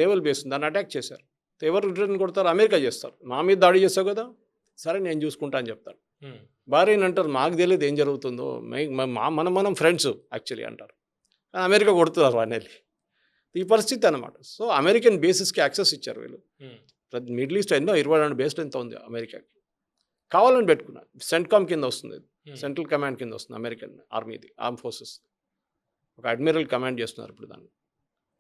S2: నేవల్ బేస్ ఉంది. దాన్ని అటాక్ చేశారు. ఎవరు రిటర్న్ కొడతారు? అమెరికా చేస్తారు. మా మీద దాడి చేస్తావు కదా! సరే నేను చూసుకుంటా అని చెప్తారు.
S1: హ్మ్.
S2: బహ్రెయిన్ అంటారు మాకు తెలియదు ఏం జరుగుతుందో. మనం ఫ్రెండ్స్ యాక్చువల్లీ అంటారు. కానీ అమెరికా కొడుతున్నారు వాడినెళ్ళి. ఈ పరిస్థితి అనమాట. సో అమెరికన్ బేసెస్‌కి యాక్సెస్ ఇచ్చారు వీళ్ళు.
S1: హ్మ్.
S2: మిడిల్ ఈస్ట్ ఎన్నో 22 బేస్‌లు ఎంతో ఉంది అమెరికాకి. కావాలని పెట్టుకున్నారు. సెంట్కామ్ కింద వస్తుంది.
S1: హ్మ్.
S2: సెంట్రల్ కమాండ్ కింద వస్తుంది అమెరికన్ ఆర్మీది, ఆర్మ్ ఫోర్సెస్. ఒక అడ్మిరల్ కమాండ్ చేస్తున్నారు ఇప్పుడు దాన్ని.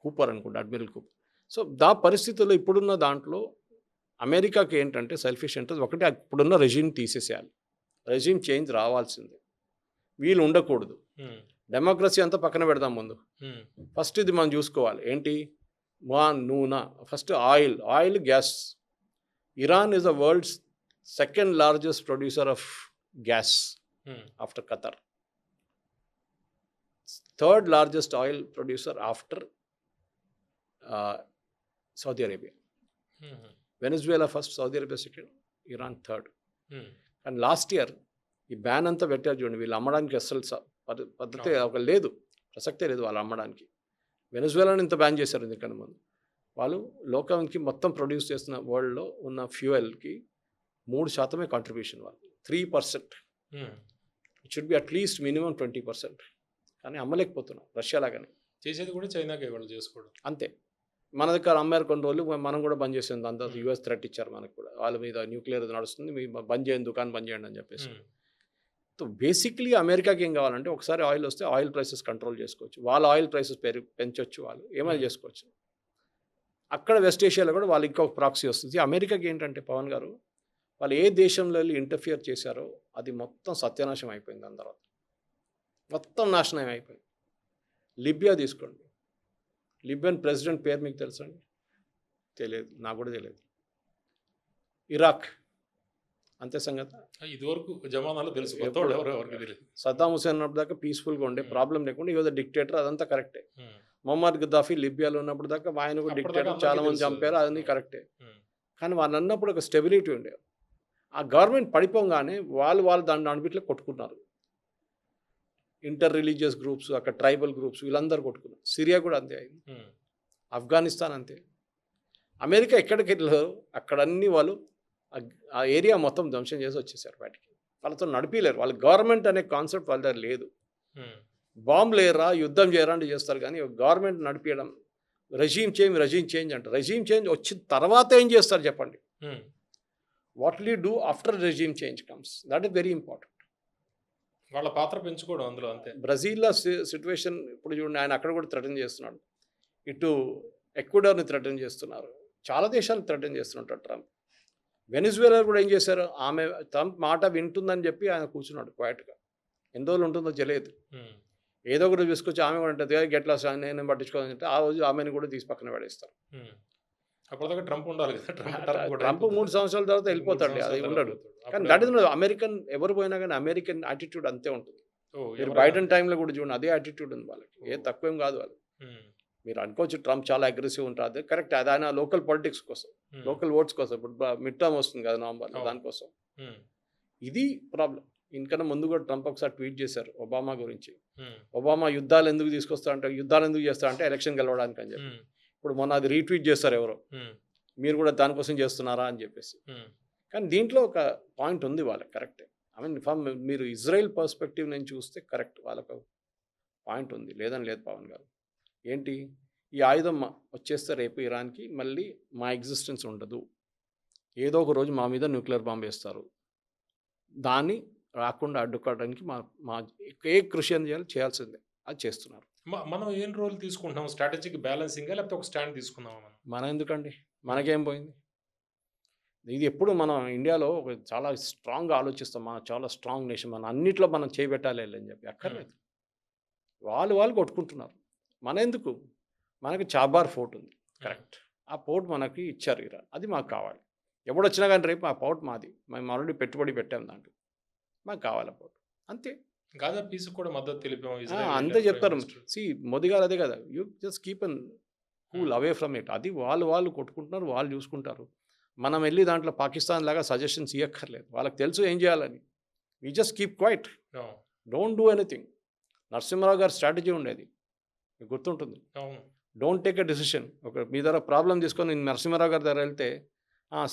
S2: కూపర్ అనుకుంటా, అడ్మిరల్ కూపర్. సో పరిస్థితుల్లో ఇప్పుడున్న దాంట్లో అమెరికాకి ఏంటంటే సెల్ఫిష్ ఇంట్రెస్ట్. ఒకటి ఇప్పుడున్న రెజ్యూమ్ తీసేసేయాలి. రెజ్యూమ్ చేంజ్ రావాల్సిందే. వీళ్ళు ఉండకూడదు.
S1: హ్మ్.
S2: డెమోక్రసీ అంతా పక్కన పెడదాం ముందు.
S1: హ్మ్.
S2: ఫస్ట్ ఇది మనం చూసుకోవాలి. ఏంటి? నూనె. First oil, gas. Iran is the world's second largest producer of gas
S1: hmm.
S2: After Qatar. Third largest oil producer after Saudi Arabia.
S1: హుహు.
S2: Venezuela first, Saudi Arabia second, Iran third.
S1: Hmm.
S2: కానీ last year ఈ ban అంతా పెట్టారు చూడండి. వీళ్ళు అమ్మడానికి అస్సలు పద్ధతే
S1: అవును.
S2: లేదు. ప్రసక్తే లేదు వాళ్ళు అమ్మడానికి. వెనెజువేలాని ఇంత బ్యాన్ చేశారు ఎందుకని ముందు. వాళ్ళు లోకానికి మొత్తం ప్రొడ్యూస్ చేస్తున్న వరల్డ్‌లో ఉన్న ఫ్యూయల్‌కి 3% కాంట్రిబ్యూషన్ వాళ్ళు. 3%.
S1: హ్మ్.
S2: It should be at least minimum 20%. కానీ అమ్మలేకపోతున్నాం రష్యా లాగానే.
S1: చేసేది కూడా చైనాకే వాళ్ళు చేసుకోవడం.
S2: అంతే. మన దగ్గర అమ్మారు కొన్ని రోజులు, మనం కూడా బంద్ చేసాం. దాని తర్వాత
S1: హ్మ్.
S2: యూఎస్ థ్రెట్ ఇచ్చారు మనకు కూడా. వాళ్ళ మీద న్యూక్లియర్ నడుస్తుంది. బంద్ చేయండి, దుకాణం బంద్ చేయండి అని చెప్పేసి.
S1: హ్మ్.
S2: సో బేసిక్‌లీ అమెరికాకి ఏం కావాలంటే ఒకసారి ఆయిల్ వస్తే ఆయిల్ ప్రైసెస్ కంట్రోల్ చేసుకోవచ్చు. వాళ్ళ ఆయిల్ ప్రైసెస్ పెంచొచ్చు వాళ్ళు. ఏమైనా
S1: హ్మ్.
S2: చేసుకోవచ్చు. అక్కడ వెస్ట్ ఏషియాలో కూడా వాళ్ళు ఇంకొక ప్రాక్సీ వస్తుంది. అమెరికాకి ఏంటంటే పవన్ గారు, వాళ్ళు ఏ దేశంలో వెళ్ళి ఇంటర్ఫియర్ చేశారో అది మొత్తం సత్యనాశం అయిపోయింది. దాని తర్వాత మొత్తం నాశనం అయిపోయింది. లిబియా తీసుకోండి. లిబియన్ ప్రెసిడెంట్ పేరు మీకు తెలుసండి? తెలియదు, నాకు కూడా తెలియదు. ఇరాక్ అంతే సంగతి.
S1: ఇదివరకు జమానాలో తెలుసు, ఎవరికి తెలియదు.
S2: సద్దాం హుసేన్ ఉన్నప్పుడు దాకా పీస్ఫుల్గా ఉండే, ప్రాబ్లం లేకుండా ఈ డిక్టేటర్, అదంతా కరెక్టే. మొహమ్మద్ గద్దాఫీ లిబియాలో ఉన్నప్పుడు దాకా ఆయన కూడా డిక్టేటర్, చాలా మంది చంపారు, అదన్నీ కరెక్టే. కానీ వాళ్ళు అన్నప్పుడు ఒక స్టెబిలిటీ ఉండే. ఆ గవర్నమెంట్ పడిపోగానే వాళ్ళు దాన్ని అన్నిట్లో కొట్టుకున్నారు. ఇంటర్ రిలీజియస్ గ్రూప్స్, అక్కడ ట్రైబల్ గ్రూప్స్, వీళ్ళందరూ కొట్టుకున్నారు. సిరియా కూడా అంతే అయింది, ఆఫ్ఘనిస్తాన్ అంతే. అమెరికా ఎక్కడికి వెళ్ళారు అక్కడన్నీ వాళ్ళు ఆ ఏరియా మొత్తం ధ్వంసం చేసి వచ్చేసారు బయటికి. వాళ్ళతో నడిపిలేరు. వాళ్ళ గవర్నమెంట్ అనే కాన్సెప్ట్ వాళ్ళ దగ్గర లేదు. బాంబులు లేరా, యుద్ధం చేయరా అంటే చేస్తారు, కానీ గవర్నమెంట్ నడిపించడం, రెజీమ్ చేంజ్ అంటారు. రెజీమ్ చేంజ్ వచ్చిన తర్వాత ఏం చేస్తారు చెప్పండి? What will you do after regime change comes, that is very important.
S1: వాళ్ళ పాత్ర పెంచుకోవడం అందులో అంతే.
S2: బ్రెజిల్లో సిచ్యువేషన్ ఇప్పుడు చూడండి, ఆయన అక్కడ కూడా థ్రెటన్ చేస్తున్నాడు. ఇటు ఎక్వెడార్ని థ్రెటన్ చేస్తున్నారు, చాలా దేశాలు థ్రెటన్ చేస్తుంటారు ట్రంప్. వెనిజువేలా కూడా ఏం చేశారు, ఆమె ట్రంప్ మాట వింటుందని చెప్పి ఆయన కూర్చున్నాడు క్వైట్గా. ఎన్ని రోజులు ఉంటుందో తెలియదు. ఏదో ఒకటి తీసుకొచ్చి ఆమె కూడా ఉంటుంది, గెట్ లాస్ నేను పట్టించుకోవాలని చెప్తే ఆ రోజు ఆమెను కూడా తీసి పక్కన పడేస్తారు.
S1: అప్పటిదాకా ట్రంప్ ఉండాలి కదా.
S2: ట్రంప్ 3 సంవత్సరాల తర్వాత వెళ్ళిపోతాడు, అది ఉండడు. కానీ దట్ ఇస్ అమెరికన్, ఎవరు పోయినా కానీ అమెరికన్ యాటిట్యూడ్ అంతే ఉంటుంది. మీరు బైడెన్ టైంలో కూడా చూడండి, అదే యాటిట్యూడ్ ఉంది వాళ్ళకి, ఏ తక్కువేం కాదు వాళ్ళు. మీరు అనుకోవచ్చు ట్రంప్ చాలా అగ్రెసివ్ ఉంటుంది, కరెక్ట్. అది ఆయన లోకల్ పాలిటిక్స్ కోసం, లోకల్ ఓట్స్ కోసం. ఇప్పుడు మిడ్ టర్మ్ వస్తుంది కదా నవంబర్లో, దానికోసం. ఇది ప్రాబ్లం. ఇంకన్నా ముందు కూడా ట్రంప్ ఒకసారి ట్వీట్ చేశారు ఒబామా గురించి. ఒబామా యుద్ధాలు ఎందుకు తీసుకొస్తా అంటే, యుద్ధాలు ఎందుకు చేస్తా అంటే ఎలక్షన్ గెలవడానికి అని చెప్పి. ఇప్పుడు మొన్న అది రీట్వీట్ చేస్తారు ఎవరో, మీరు కూడా దానికోసం చేస్తున్నారా అని చెప్పేసి. కానీ దీంట్లో ఒక పాయింట్ ఉంది వాళ్ళకి, కరెక్టే. ఐ మీన్ ఫ్రమ్ మీరు ఇజ్రాయెల్ పర్స్పెక్టివ్ నుంచి చూస్తే కరెక్ట్, వాళ్ళకు పాయింట్ ఉంది, లేదని లేదు పవన్ గారు. ఏంటి, ఈ ఆయుధం వచ్చేస్తే రేపు ఇరాన్కి మళ్ళీ మా ఎగ్జిస్టెన్స్ ఉండదు, ఏదో ఒక రోజు మా మీద న్యూక్లియర్ బాంబు వేస్తారు, దాన్ని రాకుండా అడ్డుకోవడానికి మా ఏ కృషి అని చేయాల్సిందే, అది చేస్తున్నారు.
S1: మనం ఏం రోల్ తీసుకుంటున్నాం? స్ట్రాటజిక్ బ్యాలెన్సింగ్ లేకపోతే ఒక స్టాండ్ తీసుకున్నాం?
S2: మనం ఎందుకండి, మనకేం పోయింది? ఇది ఎప్పుడు మనం ఇండియాలో చాలా స్ట్రాంగ్గా ఆలోచిస్తాం, మనం చాలా స్ట్రాంగ్ నేషన్, మనం అన్నిట్లో మనం చేయబెట్టాలి అని చెప్పి. అక్కర్లేదు, వాళ్ళు కొట్టుకుంటున్నారు. మన ఎందుకు? మనకి చాబార్ ఫోర్ట్ ఉంది, కరెక్ట్. ఆ పోర్ట్ మనకి ఇచ్చారు ఇరాన్, అది మాకు కావాలి. ఎప్పుడు వచ్చినా కానీ రేపు ఆ పోర్ట్ మాది, మేము ఆల్రెడీ పెట్టుబడి పెట్టాం దాంట్లో, మాకు కావాలి ఆ పోర్ట్, అంతే.
S1: గాజా పీస్ కూడా మద్దతు తెలిపాం,
S2: అంతే చెప్తారు. మోదీ గారు అదే కదా, you just keep an cool away from it. అది వాళ్ళు కొట్టుకుంటున్నారు, వాళ్ళు చూసుకుంటారు. మనం వెళ్ళి దాంట్లో పాకిస్తాన్ లాగా సజెషన్స్ ఇవ్వక్కర్లేదు, వాళ్ళకి తెలుసు ఏం చేయాలని. We just keep quiet, don't do anything. Narasimha Rao గారి స్ట్రాటజీ ఉండేది, మీకు గుర్తుంటుంది. Don't take a decision. ఒక మీ దగ్గర ప్రాబ్లం తీసుకొని నేను నరసింహారావు గారి దగ్గర వెళ్తే,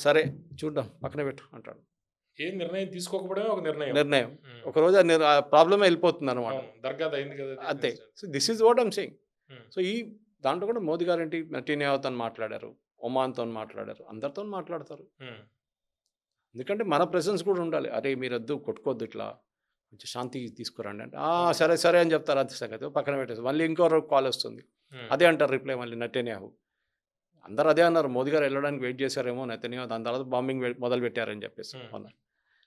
S2: సరే చూద్దాం పక్కన పెట్టు అంటాడు.
S1: ఏ నిర్ణయం తీసుకోకపోవడమే ఒక నిర్ణయం.
S2: ఒకరోజు ఆ ప్రాబ్లమే వెళ్ళిపోతుంది అనమాట, అంతే. So this is what I'm saying. So ఈ దాంట్లో కూడా మోదీ గారు ఏంటి, నెతన్యాహుతో మాట్లాడారు, ఒమాన్తో మాట్లాడారు, అందరితో మాట్లాడతారు. ఎందుకంటే మన ప్రెసెన్స్ కూడా ఉండాలి. అరే మీరు వద్దు, కొట్టుకోవద్దు, ఇట్లా కొంచెం శాంతి తీసుకురండి అంటే సరే అని చెప్తారు, అంతే సంగతి, పక్కన పెట్టేసి మళ్ళీ ఇంకో కాల్ వస్తుంది, అదే అంటారు రిప్లై మళ్ళీ నెతన్యాహు. అందరూ అదే అన్నారు, మోదీ గారు వెళ్ళడానికి వెయిట్ చేశారేమో నెతన్యాహు, దాని తర్వాత బాంబింగ్ మొదలు పెట్టారని చెప్పేసి అన్నారు.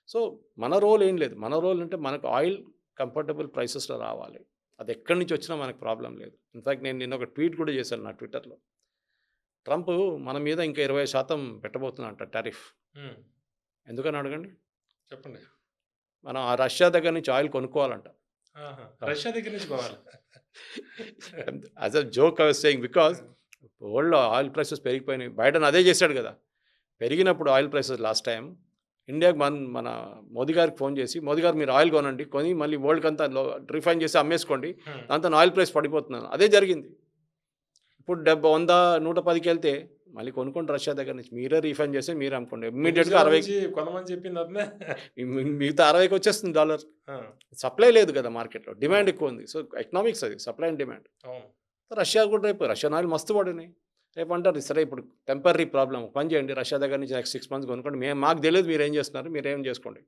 S2: సో మన రోల్ ఏం లేదు, మన రోల్ అంటే మనకు ఆయిల్ కంఫర్టబుల్ ప్రైసెస్లో రావాలి, అది ఎక్కడి నుంచి వచ్చినా మనకు ప్రాబ్లం లేదు. ఇన్ఫ్యాక్ట్ నేను నిన్న ఒక ట్వీట్ కూడా చేశాను నా ట్విట్టర్లో, ట్రంప్ మన మీద ఇంకా 20% పెట్టబోతున్నట్ట టారిఫ్. ఎందుకని అడగండి,
S1: చెప్పండి.
S2: మనం ఆ రష్యా దగ్గర నుంచి ఆయిల్ కొనుక్కోవాలంట.
S1: రష్యా దగ్గర నుంచి
S2: as a joke I was saying, because వరల్డ్లో ఆయిల్ ప్రైసెస్ పెరిగిపోయినాయి. బైడెన్ అదే చేశాడు కదా, పెరిగినప్పుడు ఆయిల్ ప్రైసెస్ లాస్ట్ టైం ఇండియాకి మన మోదీ గారికి ఫోన్ చేసి, మోదీ గారు మీరు ఆయిల్ కొనండి, కొని మళ్ళీ వరల్డ్కి అంతా రిఫైన్ చేసి అమ్మేసుకోండి, దాంతో ఆయిల్ ప్రైస్ పడిపోతున్నాను. అదే జరిగింది. ఇప్పుడు 100, 110కి వెళ్తే మళ్ళీ కొనుక్కోండి రష్యా దగ్గర నుంచి, మీరే రీఫైన్ చేసి మీరే అమ్ముకోండి. ఇమ్మీడియట్గా 60
S1: కొనమని చెప్పింది,
S2: మిగతా 60కి వచ్చేస్తుంది డాలర్. సప్లై లేదు కదా మార్కెట్లో, డిమాండ్ ఎక్కువ ఉంది. సో ఎకనామిక్స్ అది, సప్లై అండ్ డిమాండ్. రష్యా కూడా రేపు రష్యన్ ఆయిల్ మస్తు పడినాయి. రేపు అంటారు సరే ఇప్పుడు టెంపరీ ప్రాబ్లం, పని చేయండి, రష్యా దగ్గర నుంచి నెక్స్ట్ 6 months కొనుక్కోండి, మాకు తెలియదు మీరు ఏం చేస్తున్నారు, మీరు ఏం చేసుకోండి,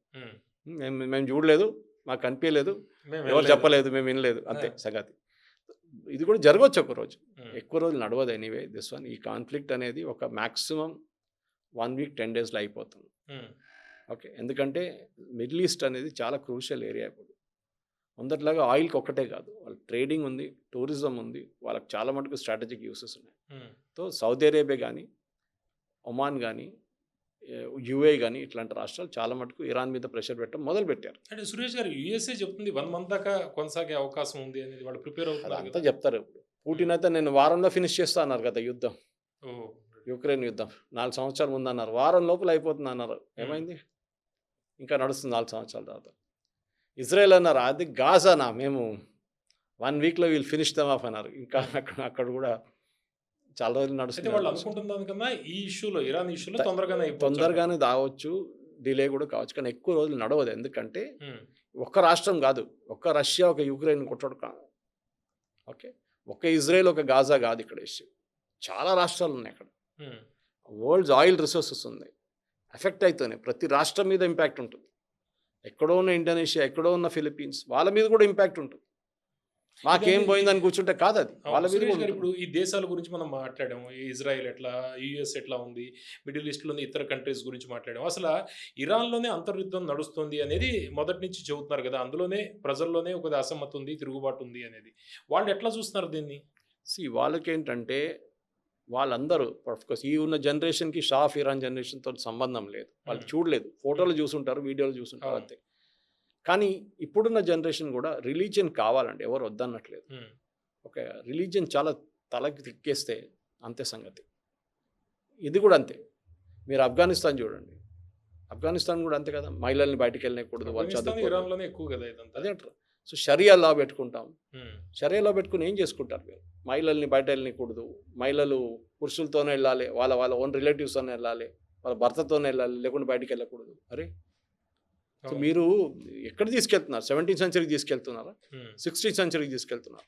S2: మేము చూడలేదు, మాకు కనిపించలేదు, ఎవరు చెప్పలేదు, మేము వినలేదు, అంతే సంగతి. ఇది కూడా జరగవచ్చు ఒకరోజు,
S1: ఉమ్,
S2: ఎక్కువ రోజులు నడవదు ఎనీవే దిస్ వన్. ఈ కాన్ఫ్లిక్ట్ అనేది ఒక మ్యాక్సిమం 1 వీక్ 10 డేస్లో అయిపోతుంది.
S1: ఉమ్,
S2: ఓకే, ఎందుకంటే మిడిల్ ఈస్ట్ అనేది చాలా క్రూషియల్ ఏరియా ఇప్పుడు. ముందట్లాగా ఆయిల్కి ఒక్కటే కాదు, వాళ్ళ ట్రేడింగ్ ఉంది, టూరిజం ఉంది, వాళ్ళకి చాలా మటుకు స్ట్రాటజిక్ యూసెస్ ఉన్నాయి.
S1: ఉమ్.
S2: సో సౌదీ అరేబియా కానీ, ఒమాన్ కానీ, యుఏ కానీ ఇట్లాంటి రాష్ట్రాలు చాలా మటుకు ఇరాన్ మీద ప్రెషర్ పెట్టడం మొదలుపెట్టారు.
S1: అంటే సురేష్ గారు యుఎస్ఏ చెప్తుంది 1 మంత్ దాకా కొనసాగే అవకాశం ఉంది అనేది, వాళ్ళు ప్రిపేర్ అవుతున్నారు
S2: అదంతా
S1: కదా.
S2: చెప్తారు. ఇప్పుడు పుటిన్ అయితే నేను వారంలో ఫినిష్ చేస్తా అన్నారు కదా యుద్ధం,
S1: ఓ,
S2: యుక్రెయిన్ యుద్ధం 4 సంవత్సరాల ముందు అన్నారు, వారం లోపల అయిపోతుంది అన్నారు. ఏమైంది? ఇంకా నడుస్తుంది 4 సంవత్సరాల తర్వాత. ఇజ్రాయెల్ అన్నారు అది గాజానా, మేము 1 వీక్లో వీళ్ళు ఫినిష్ దమ్ ఆఫ్ అన్నారు. ఇంకా అక్కడ కూడా చాలా రోజులు
S1: అయితే
S2: నడుస్తుంది.
S1: వాళ్ళు అనుకుంటున్నాను కన్నా ఈ ఇష్యూలో, ఇరాన్ ఇష్యూలో తొందరగానే అయిపోవచ్చు.
S2: తొందరగానే దావచ్చు, డిలే కూడా కావచ్చు, కానీ ఎక్కువ రోజులు నడవదు. ఎందుకంటే
S1: ఉమ్,
S2: ఒక్క రాష్ట్రం కాదు, ఒక్క రష్యా ఒక యుక్రెయిన్ కొట్టడు కాదు. ఓకే, ఒక్క ఇజ్రాయెల్ ఒక గాజా కాదు ఇక్కడ ఇష్యూ, చాలా రాష్ట్రాలు ఉన్నాయి అక్కడ.
S1: ఉమ్,
S2: వరల్డ్స్ ఆయిల్ రిసోర్సెస్ ఉన్నాయి, ఎఫెక్ట్ అవుతున్నాయి. ప్రతి రాష్ట్రం మీద ఇంపాక్ట్ ఉంటుంది. ఎక్కడో ఉన్న ఇండోనేషియా, ఎక్కడో ఉన్న ఫిలిప్పీన్స్, వాళ్ళ మీద కూడా ఇంపాక్ట్ ఉంటుంది. మాకేం పోయిందని కూర్చుంటే కాదు, అది వాళ్ళ మీద
S1: సురేష్
S2: కూడా
S1: గారు,
S2: ఉంటుంది.
S1: ఇప్పుడు ఈ దేశాల గురించి మనం మాట్లాడాము, ఈ ఇజ్రాయెల్ ఎట్లా, యుఎస్ ఎట్లా ఉంది, మిడిల్ ఈస్ట్లోని ఇతర కంట్రీస్ గురించి మాట్లాడాము. అసలు ఇరాన్లోనే అంతర్యుద్ధం నడుస్తుంది అనేది మొదటి నుంచి చెబుతున్నారు కదా, అందులోనే ప్రజల్లోనే ఒక అసమ్మతి ఉంది, తిరుగుబాటు ఉంది అనేది. వాళ్ళు ఎట్లా చూస్తున్నారు దీన్ని?
S2: వాళ్ళకేంటంటే వాళ్ళందరూ ఆఫ్కోర్స్ ఈ ఉన్న జనరేషన్కి షా ఆఫ్ ఇరాన్ జనరేషన్తో సంబంధం లేదు, వాళ్ళు చూడలేదు, ఫోటోలు చూసుంటారు, వీడియోలు చూసుంటారు
S1: అవును.
S2: అంతే. కానీ ఇప్పుడున్న జనరేషన్ కూడా రిలీజియన్ కావాలండి, ఎవరు వద్దన్నట్లేదు.
S1: ఉమ్,
S2: ఒక రిలీజియన్ చాలా తలకి తిక్కేస్తే అంతే సంగతి. ఇది కూడా అంతే. మీరు ఆఫ్ఘనిస్తాన్ చూడండి, ఆఫ్ఘనిస్తాన్ కూడా అంతే కదా, మహిళల్ని బయటికి వెళ్ళకూడదు, వాళ్ళు
S1: ఆఫ్ఘనిస్తాన్,
S2: చదువుకోరు.
S1: ఇరాన్లోనే ఎక్కువ కదా ఇదంతా.
S2: అదే అంటారు. సో షరియా లా పెట్టుకుంటాం,
S1: ఉమ్,
S2: షరియా లా పెట్టుకుని ఏం చేసుకుంటారు మీరు? మహిళల్ని బయట వెళ్ళకూడదు, మహిళలు పురుషులతోనే వెళ్ళాలి, వాళ్ళ వాళ్ళ ఓన్ రిలేటివ్స్తోనే వెళ్ళాలి, వాళ్ళ భర్తతోనే వెళ్ళాలి, లేకుంటే బయటికి వెళ్ళకూడదు. అరే, సో
S1: అవును.
S2: మీరు ఎక్కడ తీసుకెళ్తున్నారు? 17th సెంచరీకి తీసుకెళ్తున్నారా?
S1: ఉమ్,
S2: 16th సెంచరీకి తీసుకెళ్తున్నారు.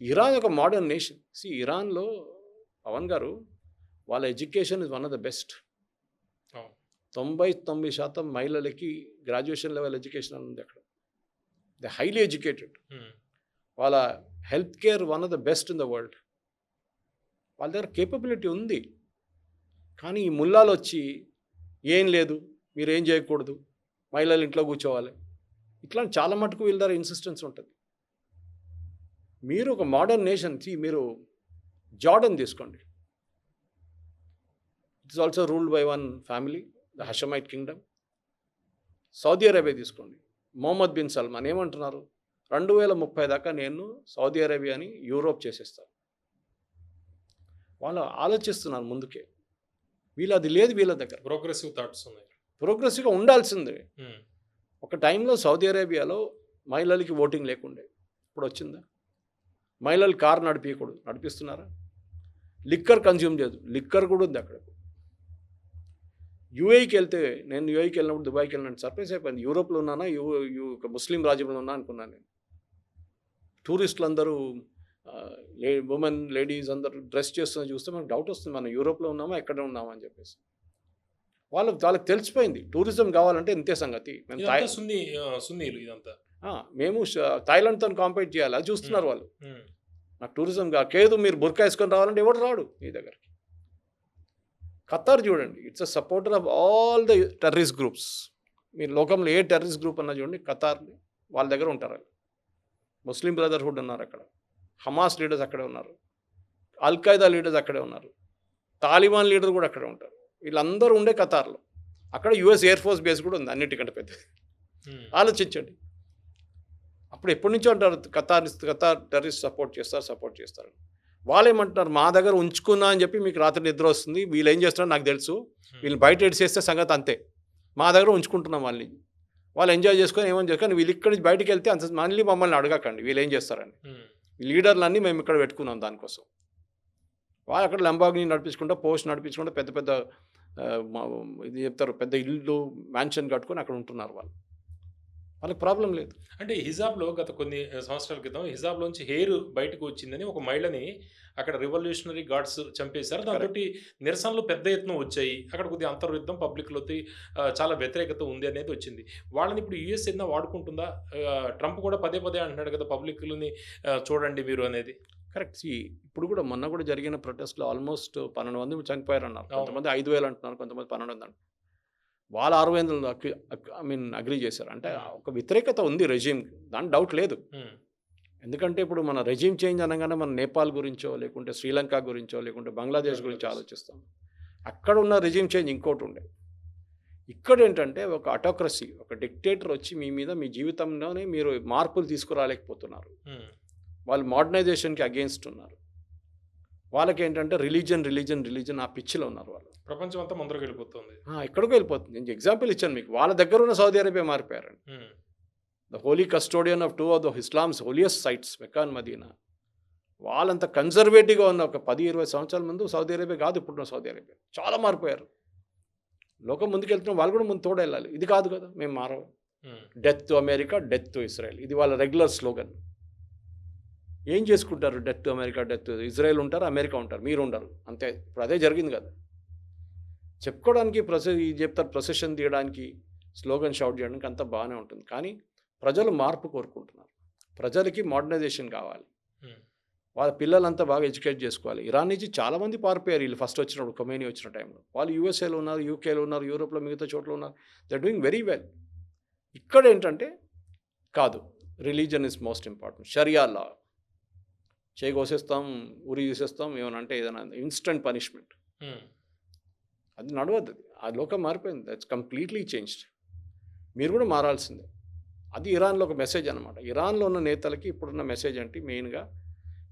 S2: ఇరాన్ ఒక మోడర్న్ నేషన్. ఇరాన్లో పవన్ గారు, వాళ్ళ education is one of the best.
S1: అవును.
S2: 99% మహిళలకి గ్రాడ్యుయేషన్ లెవెల్ ఎడ్యుకేషన్ ఉంది అక్కడ. They highly educated.
S1: ఉమ్,
S2: వాళ్ళ health care one of the best in the world. వాళ్ళ దగ్గర కేపబిలిటీ ఉంది. కానీ ఈ ముల్లాలు వచ్చి ఏం లేదు, మీరు ఏం చేయకూడదు, మహిళలు ఇంట్లో కూర్చోవాలి, ఇట్లా చాలా మటుకు వీళ్ళ దగ్గర ఇన్సిస్టెన్స్ ఉంటుంది. మీరు ఒక మోడర్న్ నేషన్, మీరు జార్డన్ తీసుకోండి, it's also ruled by one family, the Hashemite kingdom. Saudi Arabia తీసుకోండి, మొహమ్మద్ బిన్ సల్మాన్ ఏమంటున్నారు? 2030 దాకా నేను సౌదీ అరేబియాని యూరోప్ చేసేస్తాను. వాళ్ళు ఆలోచిస్తున్నారు ముందుకే. వీళ్ళు అది లేదు వీళ్ళ దగ్గర.
S1: ప్రోగ్రెసివ్ థాట్స్ ఉన్నాయి.
S2: ప్రోగ్రెసివ్గా ఉండాల్సిందే.
S1: ఉమ్,
S2: ఒక టైంలో సౌదీ అరేబియాలో మహిళలకి ఓటింగ్ లేకుండే, ఇప్పుడు వచ్చిందా? మహిళలు కారు నడిపించకూడదు, నడిపిస్తున్నారా? లిక్కర్ కన్జ్యూమ్ చేయదు, లిక్కర్ కూడా ఉంది అక్కడ. యూఏకి వెళ్తే, నేను యూఏకి వెళ్ళినప్పుడు, దుబాయ్కి వెళ్ళినప్పుడు సర్ప్రైజ్ అయిపోయింది. యూరోప్లో ఉన్నానా, ముస్లిం రాజ్యంలో ఉన్నా అనుకున్నాను నేను. టూరిస్టులు అందరూ, ఉమెన్ లేడీస్ అందరూ డ్రెస్ చేస్తున్న చూస్తే మనకు డౌట్ వస్తుంది, మనం యూరోప్లో ఉన్నామా ఎక్కడ ఉన్నామా అని చెప్పేసి. వాళ్ళకి తెలిసిపోయింది టూరిజం కావాలంటే ఇంతే సంగతి. మేము
S1: ఇదంతా సున్నీలు ఇదంతా.
S2: మేము థాయిలాండ్తో కాంపీట్ చేయాలి, అది చూస్తున్నారు వాళ్ళు.
S1: ఉమ్,
S2: నాకు టూరిజం కేదు, మీరు బుర్కా వేసుకొని రావాలంటే ఎవడు రాడు మీ దగ్గరికి. ఖతార్ చూడండి, it's a supporter of all the terrorist groups. మీరు లోకంలో ఏ టెర్రరిస్ట్ గ్రూప్ అన్నా చూడండి, ఖతార్ వాళ్ళ దగ్గర ఉంటారు. ముస్లిం బ్రదర్హుడ్ ఉన్నారు అక్కడ, హమాస్ లీడర్స్ అక్కడే ఉన్నారు, అల్ఖైదా లీడర్స్ అక్కడే ఉన్నారు, తాలిబాన్ లీడర్ కూడా అక్కడే ఉంటారు. వీళ్ళందరూ ఉండే ఖతార్లో. అక్కడ యుఎస్ ఎయిర్ ఫోర్స్ బేస్ కూడా ఉంది, అన్నిటికంటే పెద్దది. ఆలోచించండి. అప్పుడు ఎప్పటి నుంచో అంటారు ఖతార్ టెర్రరిస్ట్ సపోర్ట్ చేస్తారు. వాళ్ళు ఏమంటున్నారు, మా దగ్గర ఉంచుకున్నా అని చెప్పి మీకు రాత్రి నిద్ర వస్తుంది, వీళ్ళు ఏం చేస్తున్నారో నాకు తెలుసు, వీళ్ళు బయట ఎడిసేస్తే సంగతి అంతే, మా దగ్గర ఉంచుకుంటున్నాం వాళ్ళని, వాళ్ళు ఎంజాయ్ చేసుకొని ఏమని చేసుకొని, వీళ్ళు ఇక్కడి నుంచి బయటికి వెళ్తే అంత మళ్ళీ మమ్మల్ని అడగకండి వీళ్ళు ఏం చేస్తారని. లీడర్లన్నీ మేము ఇక్కడ పెట్టుకున్నాం దానికోసం. వాళ్ళు అక్కడ లంబాగ్ని నడిపించుకుంటా, పోస్ట్ నడిపించుకుంటా, పెద్ద పెద్ద ఇది చెప్తారు, పెద్ద ఇల్లు మ్యాన్షన్ కట్టుకొని అక్కడ ఉంటున్నారు వాళ్ళు. వాళ్ళకి ప్రాబ్లం లేదు.
S1: అంటే హిజాబ్‌లో గత కొన్ని సంవత్సరాల క్రితం హిజాబ్‌లోంచి హెయిర్ బయటకు వచ్చిందని ఒక మహిళని అక్కడ రివల్యూషనరీ గార్డ్స్ చంపేశారు. దాంతోటి నిరసనలు పెద్ద ఎత్తున వచ్చాయి. అక్కడ కొద్దిగా అంతర్యుద్ధం పబ్లిక్‌లోకి చాలా వ్యతిరేకత ఉంది అనేది వచ్చింది. వాళ్ళని ఇప్పుడు యూఎస్ ఏదైనా వాడుకుంటుందా? ట్రంప్ కూడా పదే పదే అంటున్నాడు కదా! పబ్లిక్‌లని చూడండి మీరు అనేది.
S2: కరెక్ట్. ఇప్పుడు కూడా మొన్న కూడా జరిగిన ప్రొటెస్ట్‌లో ఆల్మోస్ట్ 12 మంది చనిపోయారన్నారు.
S1: అవును.
S2: కొంతమంది 5,000 అంటున్నారు. కొంతమంది 1200 అంటున్నారు. వాళ్ళు 600 అగ్రీ చేశారు. అంటే ఒక వ్యతిరేకత ఉంది రెజీమ్‌కి. దాని డౌట్ లేదు.
S1: హ్మ్.
S2: ఎందుకంటే ఇప్పుడు మన రెజీమ్ చేంజ్ అనగానే మనం నేపాల్ గురించో, లేకుంటే శ్రీలంక గురించో, లేకుంటే బంగ్లాదేశ్ గురించి ఆలోచిస్తాం. అక్కడ ఉన్న రెజీమ్ చేంజ్ ఇంకోటి ఉండే. ఇక్కడేంటంటే ఒక అటోక్రసీ, ఒక డిక్టేటర్ వచ్చి మీ మీద మీ జీవితంలోనే మీరు మార్పులు తీసుకురాలేకపోతున్నారు.
S1: హ్మ్.
S2: వాళ్ళు మోడర్నైజేషన్‌కి అగెయిన్స్ట్ ఉన్నారు. వాళ్ళకేంటంటే రిలీజన్ ఆ పిచ్చిలో ఉన్నారు వాళ్ళు.
S1: ప్రపంచం అంతా ముందరకెళ్ళిపోతుంది.
S2: ఎక్కడికో వెళ్ళిపోతుంది. నేను ఎగ్జాంపుల్ ఇచ్చాను మీకు. వాళ్ళ దగ్గర ఉన్న సౌదీ అరేబియా మారిపోయారండి.
S1: Hmm.
S2: The holy custodian of 2 of the Islam's holiest sites Mecca and Medina. వాళ్ళంత కన్జర్వేటివ్‌గా ఉన్న ఒక 10, 20 సంవత్సరాల ముందు సౌదీ అరేబియా కాదు ఇప్పుడున్న సౌదీ అరేబియా. చాలా మారిపోయారు. లోకం ముందుకెళ్తున్నాం, వాళ్ళు కూడా ముందు తోడెళ్ళాలి. ఇది కాదు కదా! మేము మారము.
S1: హ్మ్.
S2: Death to America, death to Israel. ఇది వాళ్ళ రెగ్యులర్ స్లోగన్. ఏం చేసుకుంటారు? Death to America, death to Israel ఉంటారు, అమెరికా ఉంటారు, మీరు ఉండరు. అంతే. ఇప్పుడు అదే జరిగింది కదా! చెప్పుకోవడానికి చెప్తారు, ప్రొసెషన్ తీయడానికి, స్లోగన్ షౌట్ చేయడానికి అంతా బాగానే ఉంటుంది. కానీ ప్రజలు మార్పు కోరుకుంటున్నారు. ప్రజలకి మోడర్నైజేషన్ కావాలి.
S1: హ్మ్.
S2: వాళ్ళ పిల్లలంతా బాగా ఎడ్యుకేట్ చేసుకోవాలి. ఇరాన్ నుంచి చాలామంది పారిపోయారు వీళ్ళు ఫస్ట్ వచ్చినప్పుడు, ఖొమైనీ వచ్చిన టైంలో. వాళ్ళు యూఎస్ఏలో ఉన్నారు, యూకేలో ఉన్నారు, యూరోప్లో మిగతా చోట్ల ఉన్నారు. They are doing very well. ఇక్కడ ఏంటంటే కాదు, రిలీజన్ ఇస్ మోస్ట్ ఇంపార్టెంట్. షరియా లా చేయి కోసేస్తాం, ఉరి తీసేస్తాం, ఏమనంటే ఏదైనా ఇన్స్టెంట్ పనిష్మెంట్.
S1: హ్మ్.
S2: అది నడవద్దు. ఆ లోకం మారిపోయింది. That's completely changed. మీరు కూడా మారాల్సిందే. అది ఇరాన్లో ఒక మెసేజ్ అనమాట. ఇరాన్లో ఉన్న నేతలకి ఇప్పుడున్న మెసేజ్ అంటే మెయిన్గా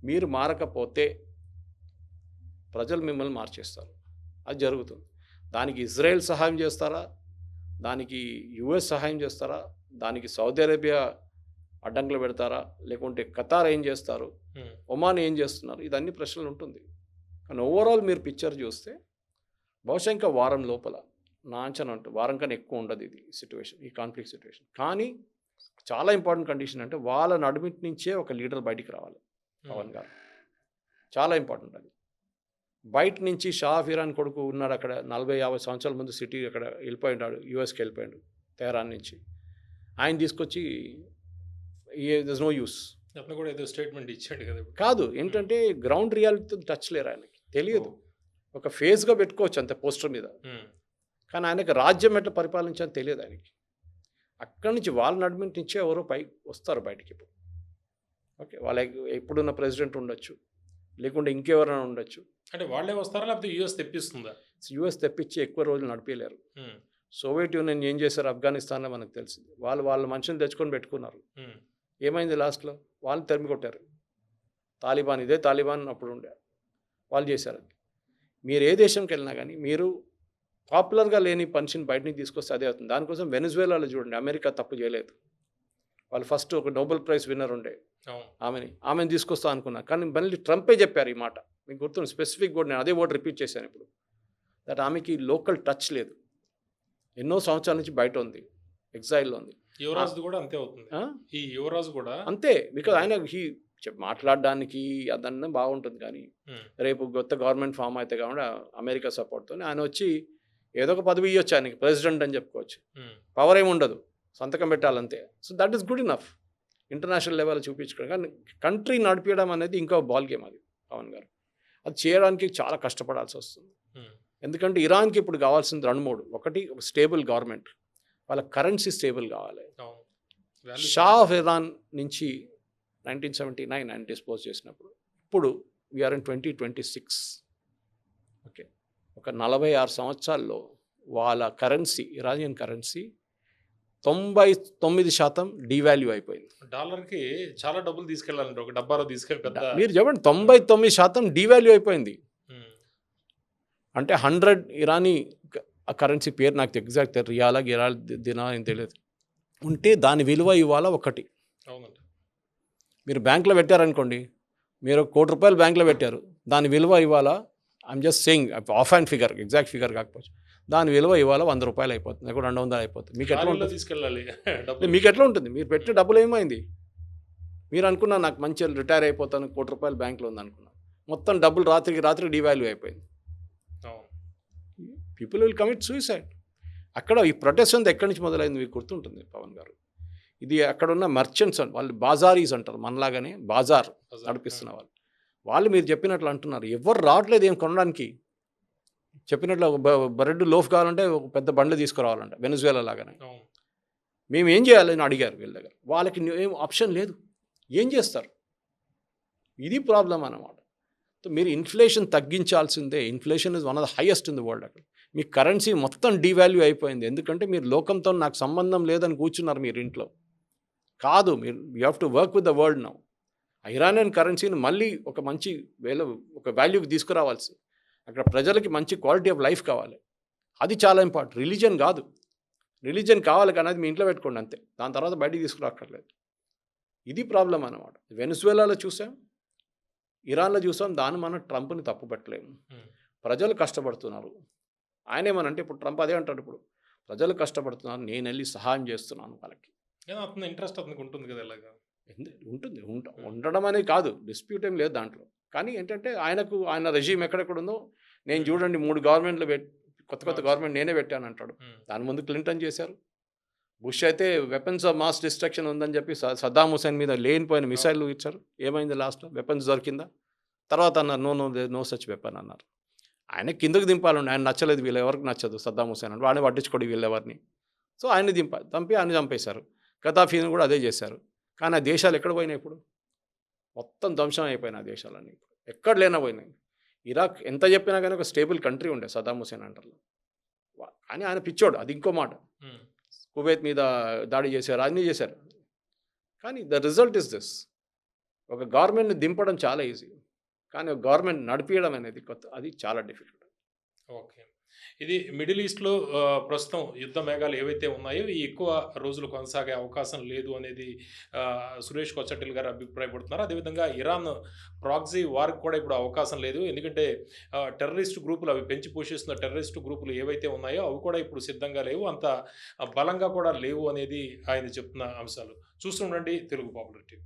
S2: మీరు మారకపోతే ప్రజలు మిమ్మల్ని మార్చేస్తారు. అది జరుగుతుంది. దానికి ఇజ్రాయెల్ సహాయం చేస్తారా? దానికి యుఎస్ సహాయం చేస్తారా? దానికి సౌదీ అరేబియా అడ్డంకులు పెడతారా? లేకుంటే ఖతార్ ఏం చేస్తారు?
S1: హ్మ్.
S2: ఒమాన్ ఏం చేస్తున్నారు? ఇదన్నీ ప్రశ్నలు ఉంటుంది. కానీ ఓవరాల్ మీరు పిక్చర్ చూస్తే బహుశా ఇంకా వారం లోపల నా అంచనా అంటూ వారం కన్నా ఎక్కువ ఉండదు ఇది సిచ్యువేషన్, ఈ కాన్ఫ్లిక్ట్ సిచ్యువేషన్. కానీ చాలా ఇంపార్టెంట్ కండిషన్ అంటే వాళ్ళ నడుమిటి నుంచే ఒక లీడర్ బయటికి రావాలి. పవన్ గారు చాలా ఇంపార్టెంట్ అది. బయట నుంచి షా ఆఫ్ ఇరాన్ కొడుకు ఉన్నాడు అక్కడ 40-50 సంవత్సరాల ముందు సిటీ అక్కడ వెళ్ళిపోయినాడు, యూఎస్కి వెళ్ళిపోయాడు తెహరాన్ నుంచి. ఆయన తీసుకొచ్చి దర్స్ నో యూస్.
S1: అతను కూడా ఏదో స్టేట్మెంట్ ఇచ్చాడు కదా ఇప్పుడు.
S2: కాదు, ఏంటంటే గ్రౌండ్ రియాలిటీతో టచ్ లేరు ఆయనకి, తెలియదు. ఒక ఫేస్గా పెట్టుకోవచ్చు అంతే పోస్టర్ మీద,
S1: హ్మ్. కానీ
S2: ఆయనకి రాజ్యం ఎట్లా పరిపాలించాలని తెలియదు ఆయనకి. అక్కడి నుంచి వాళ్ళ నడుమిటి నుంచే ఎవరో పైకి వస్తారు బయటికి ఇప్పుడు. ఓకే, వాళ్ళ ఇప్పుడున్న ప్రెసిడెంట్ ఉండొచ్చు, లేకుంటే ఇంకెవరైనా ఉండొచ్చు.
S1: అంటే వాళ్ళే వస్తారా లేకపోతే యూఎస్ తెప్పిస్తుందా?
S2: యూఎస్ తెప్పించి ఎక్కువ రోజులు నడిపేయలేరు.
S1: హ్మ్.
S2: సోవియట్ యూనియన్ ఏం చేశారు ఆఫ్ఘనిస్తాన్లో మనకు తెలిసింది. వాళ్ళ మనుషులు తెచ్చుకొని పెట్టుకున్నారు.
S1: హ్మ్.
S2: ఏమైంది లాస్ట్లో? వాళ్ళు తరిమి కొట్టారు. తాలిబాన్, ఇదే తాలిబాన్ అప్పుడు ఉండే వాళ్ళు చేశారు. మీరు ఏ దేశంకి వెళ్ళినా కానీ మీరు పాపులర్గా లేని మనిషిని బయట నుంచి తీసుకొస్తే అదే అవుతుంది. దానికోసం వెనిజువేలాలో చూడండి, అమెరికా తప్పు చేయలేదు. వాళ్ళు ఫస్ట్ ఒక నోబెల్ ప్రైజ్ విన్నర్ ఉండే ఆమెను తీసుకొస్తా అనుకున్నా, కానీ మళ్ళీ ట్రంపే చెప్పారు ఈ మాట. మీకు గుర్తుంది, స్పెసిఫిక్ కూడా నేను అదే వర్డ్ రిపీట్ చేశాను ఇప్పుడు. దట్ ఆమెకి లోకల్ టచ్ లేదు, ఎన్నో సంవత్సరాల నుంచి బయట ఉంది, ఎగ్జైల్లో ఉంది.
S1: యువరాజు కూడా అంతే అవుతుంది. ఈ యువరాజు కూడా
S2: అంతే. బికాజ్ ఆయన మాట్లాడడానికి అదన్నా బాగుంటుంది, కానీ రేపు కొత్త గవర్నమెంట్ ఫామ్ అయితే కాకుండా అమెరికా సపోర్ట్తో ఆయన వచ్చి ఏదో ఒక పదవి ఇవ్వచ్చు, ఆయనకి ప్రెసిడెంట్ అని చెప్పుకోవచ్చు. పవర్ ఏమి ఉండదు, సంతకం పెట్టాలంతే. So that is good enough international level చూపించుకోవడం. కానీ కంట్రీ నడిపించడం అనేది ఇంకో బాల్ గేమ్ అది. పవన్ గారు అది చేయడానికి చాలా కష్టపడాల్సి వస్తుంది. ఎందుకంటే ఇరాన్కి ఇప్పుడు కావాల్సింది 2-3. ఒకటి, ఒక స్టేబుల్ గవర్నమెంట్, వాళ్ళ కరెన్సీ స్టేబుల్ కావాలి. షా ఆఫ్ ఇరాన్ నుంచి 1979 ఆయన డిస్పోజ్ చేసినప్పుడు, ఇప్పుడు వీఆర్ ఇన్ 2026. ఓకే, ఒక 46 సంవత్సరాల్లో వాళ్ళ కరెన్సీ, ఇరానియన్ కరెన్సీ 99% డీవాల్యూ అయిపోయింది.
S1: డాలర్కి చాలా డబ్బులు తీసుకెళ్ళాలంటే ఒక డబ్బాలో తీసుకెళ్ళి పెద్ద
S2: మీరు చెప్పండి, 99% డీవాల్యూ అయిపోయింది. అంటే 100 ఇరానీ కరెన్సీ పేరు నాకు ఎగ్జాక్ట్ రియాలా గిరాల్ దినా అని తెలియదు ఉంటే దాని విలువ ఇవాళ 1.
S1: అవునండి.
S2: మీరు బ్యాంక్లో పెట్టారనుకోండి, మీరు ₹1 కోటి బ్యాంక్లో పెట్టారు, దాని విలువ ఇవాళ I'm just saying of and figure, exact figure కాకపోవచ్చు, దాని విలువ ఇవాళ ₹100 అయిపోతుంది, లేకపోతే 200 అయిపోతుంది. మీకు ఎట్లా
S1: లారీలో
S2: ఉంటుంది?
S1: తీసుకెళ్ళాలి డబ్బులు.
S2: మీకు ఎట్లా ఉంటుంది? మీరు పెట్టిన డబ్బులు ఏమైంది? మీరు అనుకున్నా నాకు మంచిగా రిటైర్ అయిపోతాను, ₹1,00,00,000 బ్యాంక్లో ఉందనుకున్నాను, మొత్తం డబ్బులు రాత్రికి రాత్రి డివాల్యూ అయిపోయింది.
S1: అవును.
S2: People will commit suicide. అక్కడ ఈ ప్రొటెస్ట్ అంతా ఎక్కడి నుంచి మొదలైంది మీకు గుర్తుంటుంది పవన్ గారు. ఇది అక్కడ ఉన్న మర్చెంట్స్ అని వాళ్ళు బాజారీస్ అంటారు, మనలాగానే బాజార్ నడిపిస్తున్న వాళ్ళు. వాళ్ళు మీరు చెప్పినట్లు అంటున్నారు, ఎవరు రావట్లేదు ఏం కొనడానికి. చెప్పినట్లు ఒక బ్రెడ్ లోఫ్ కావాలంటే ఒక పెద్ద బండ్లు తీసుకురావాలంట, వెనజువేలా లాగానే.
S1: అవును.
S2: మేము ఏం చేయాలి అని అడిగారు వీళ్ళ దగ్గర. వాళ్ళకి ఏం ఆప్షన్ లేదు, ఏం చేస్తారు? ఇది ప్రాబ్లం అన్నమాట. మీరు ఇన్ఫ్లేషన్ తగ్గించాల్సిందే. Inflation is one of the highest in the world. అక్కడ మీ కరెన్సీ మొత్తం డివాల్యూ అయిపోయింది. ఎందుకంటే మీరు లోకంతో నాకు సంబంధం లేదని కూర్చున్నారు మీరు ఇంట్లో. కాదు, మీరు you have to work with the world now. Iranian కరెన్సీని మళ్ళీ ఒక మంచి ఒక వాల్యూకి తీసుకురావాల్సి. అక్కడ ప్రజలకి మంచి క్వాలిటీ ఆఫ్ లైఫ్ కావాలి. అది చాలా ఇంపార్టెంట్. రిలీజన్ కాదు, రిలీజన్ కావాలి కానీ అది మీ ఇంట్లో పెట్టుకోండి అంతే, దాని తర్వాత బయటికి తీసుకురాక్కర్లేదు. ఇది ప్రాబ్లం అన్నమాట. వెనజువేలాలో చూసాం, ఇరాన్లో చూసాం. దాన్ని మనం ట్రంప్ని తప్పు పెట్టలేము. ప్రజలు కష్టపడుతున్నారు. ఆయన ఏమనంటే ఇప్పుడు ట్రంప్ అదే అంటాడు, ఇప్పుడు ప్రజలు కష్టపడుతున్నారు, నేను వెళ్ళి సహాయం చేస్తున్నాను వాళ్ళకి.
S1: అతను ఇంట్రెస్ట్ అతనికి ఉంటుంది కదా ఇలాగా.
S2: ఉంటుంది, ఉండడం అనేది కాదు, డిస్ప్యూట్ ఏం లేదు దాంట్లో. కానీ ఏంటంటే ఆయన రెజీమ్ ఎక్కడెక్కడ ఉందో, నేను చూడండి 3 గవర్నమెంట్లు కొత్త గవర్నమెంట్ నేనే పెట్టాను అంటాడు. దాని ముందు క్లింటన్ చేశారు. బుష్ అయితే వెపన్స్ ఆఫ్ మాస్ డిస్ట్రక్షన్ ఉందని చెప్పి సద్దాం హుసేన్ మీద లేనిపోయిన మిసైల్ ఇచ్చారు. ఏమైంది లాస్ట్లో? వెపన్స్ దొరికిందా? తర్వాత అన్నారు నో సచ్ వెపన్ అన్నారు. ఆయన కిందకు దింపాలండి, ఆయన నచ్చలేదు, వీళ్ళు ఎవరికి నచ్చదు సద్దాం హుసేన్ అంటే, వాడిని పట్టించుకోడు వీళ్ళెవరిని. సో ఆయన చంపి ఆయన చంపేశారు. గద్దాఫీని కూడా అదే చేశారు. కానీ ఆ దేశాలు ఎక్కడ పోయినాయి? ఇప్పుడు మొత్తం ధ్వంసం అయిపోయినాయి ఆ దేశాలన్నీ, ఎక్కడ లేనా పోయినాయి. ఇరాక్ ఎంత చెప్పినా కానీ ఒక స్టేబుల్ కంట్రీ ఉండే సద్దాం హుసేన్ అంటారు. కానీ ఆయన పిచ్చోడు, అది ఇంకో మాట. కువైత్ మీద దాడి చేశారు, అన్నీ చేశారు. కానీ ద రిజల్ట్ ఇస్ దిస్. ఒక గవర్నమెంట్ని దింపడం చాలా ఈజీ, కానీ ఒక గవర్నమెంట్ నడిపించడం అనేది అది చాలా డిఫికల్ట్.
S1: ఓకే. ఇది మిడిల్ ఈస్ట్లో ప్రస్తుతం యుద్ధ మేఘాలు ఏవైతే ఉన్నాయో ఈ ఎక్కువ రోజులు కొనసాగే అవకాశం లేదు అనేది సురేష్ కొచ్చటిల్ గారు అభిప్రాయపడుతున్నారు. అదేవిధంగా ఇరాన్ ప్రాక్సీ వారికి కూడా ఇప్పుడు అవకాశం లేదు. ఎందుకంటే టెర్రరిస్ట్ గ్రూపులు, అవి పెంచి పోషిస్తున్న టెర్రరిస్ట్ గ్రూపులు ఏవైతే ఉన్నాయో అవి కూడా ఇప్పుడు సిద్ధంగా లేవు, అంత బలంగా కూడా లేవు అనేది ఆయన చెప్తున్న అంశాలు. చూస్తుండండి తెలుగు పాపులర్ టీవీ.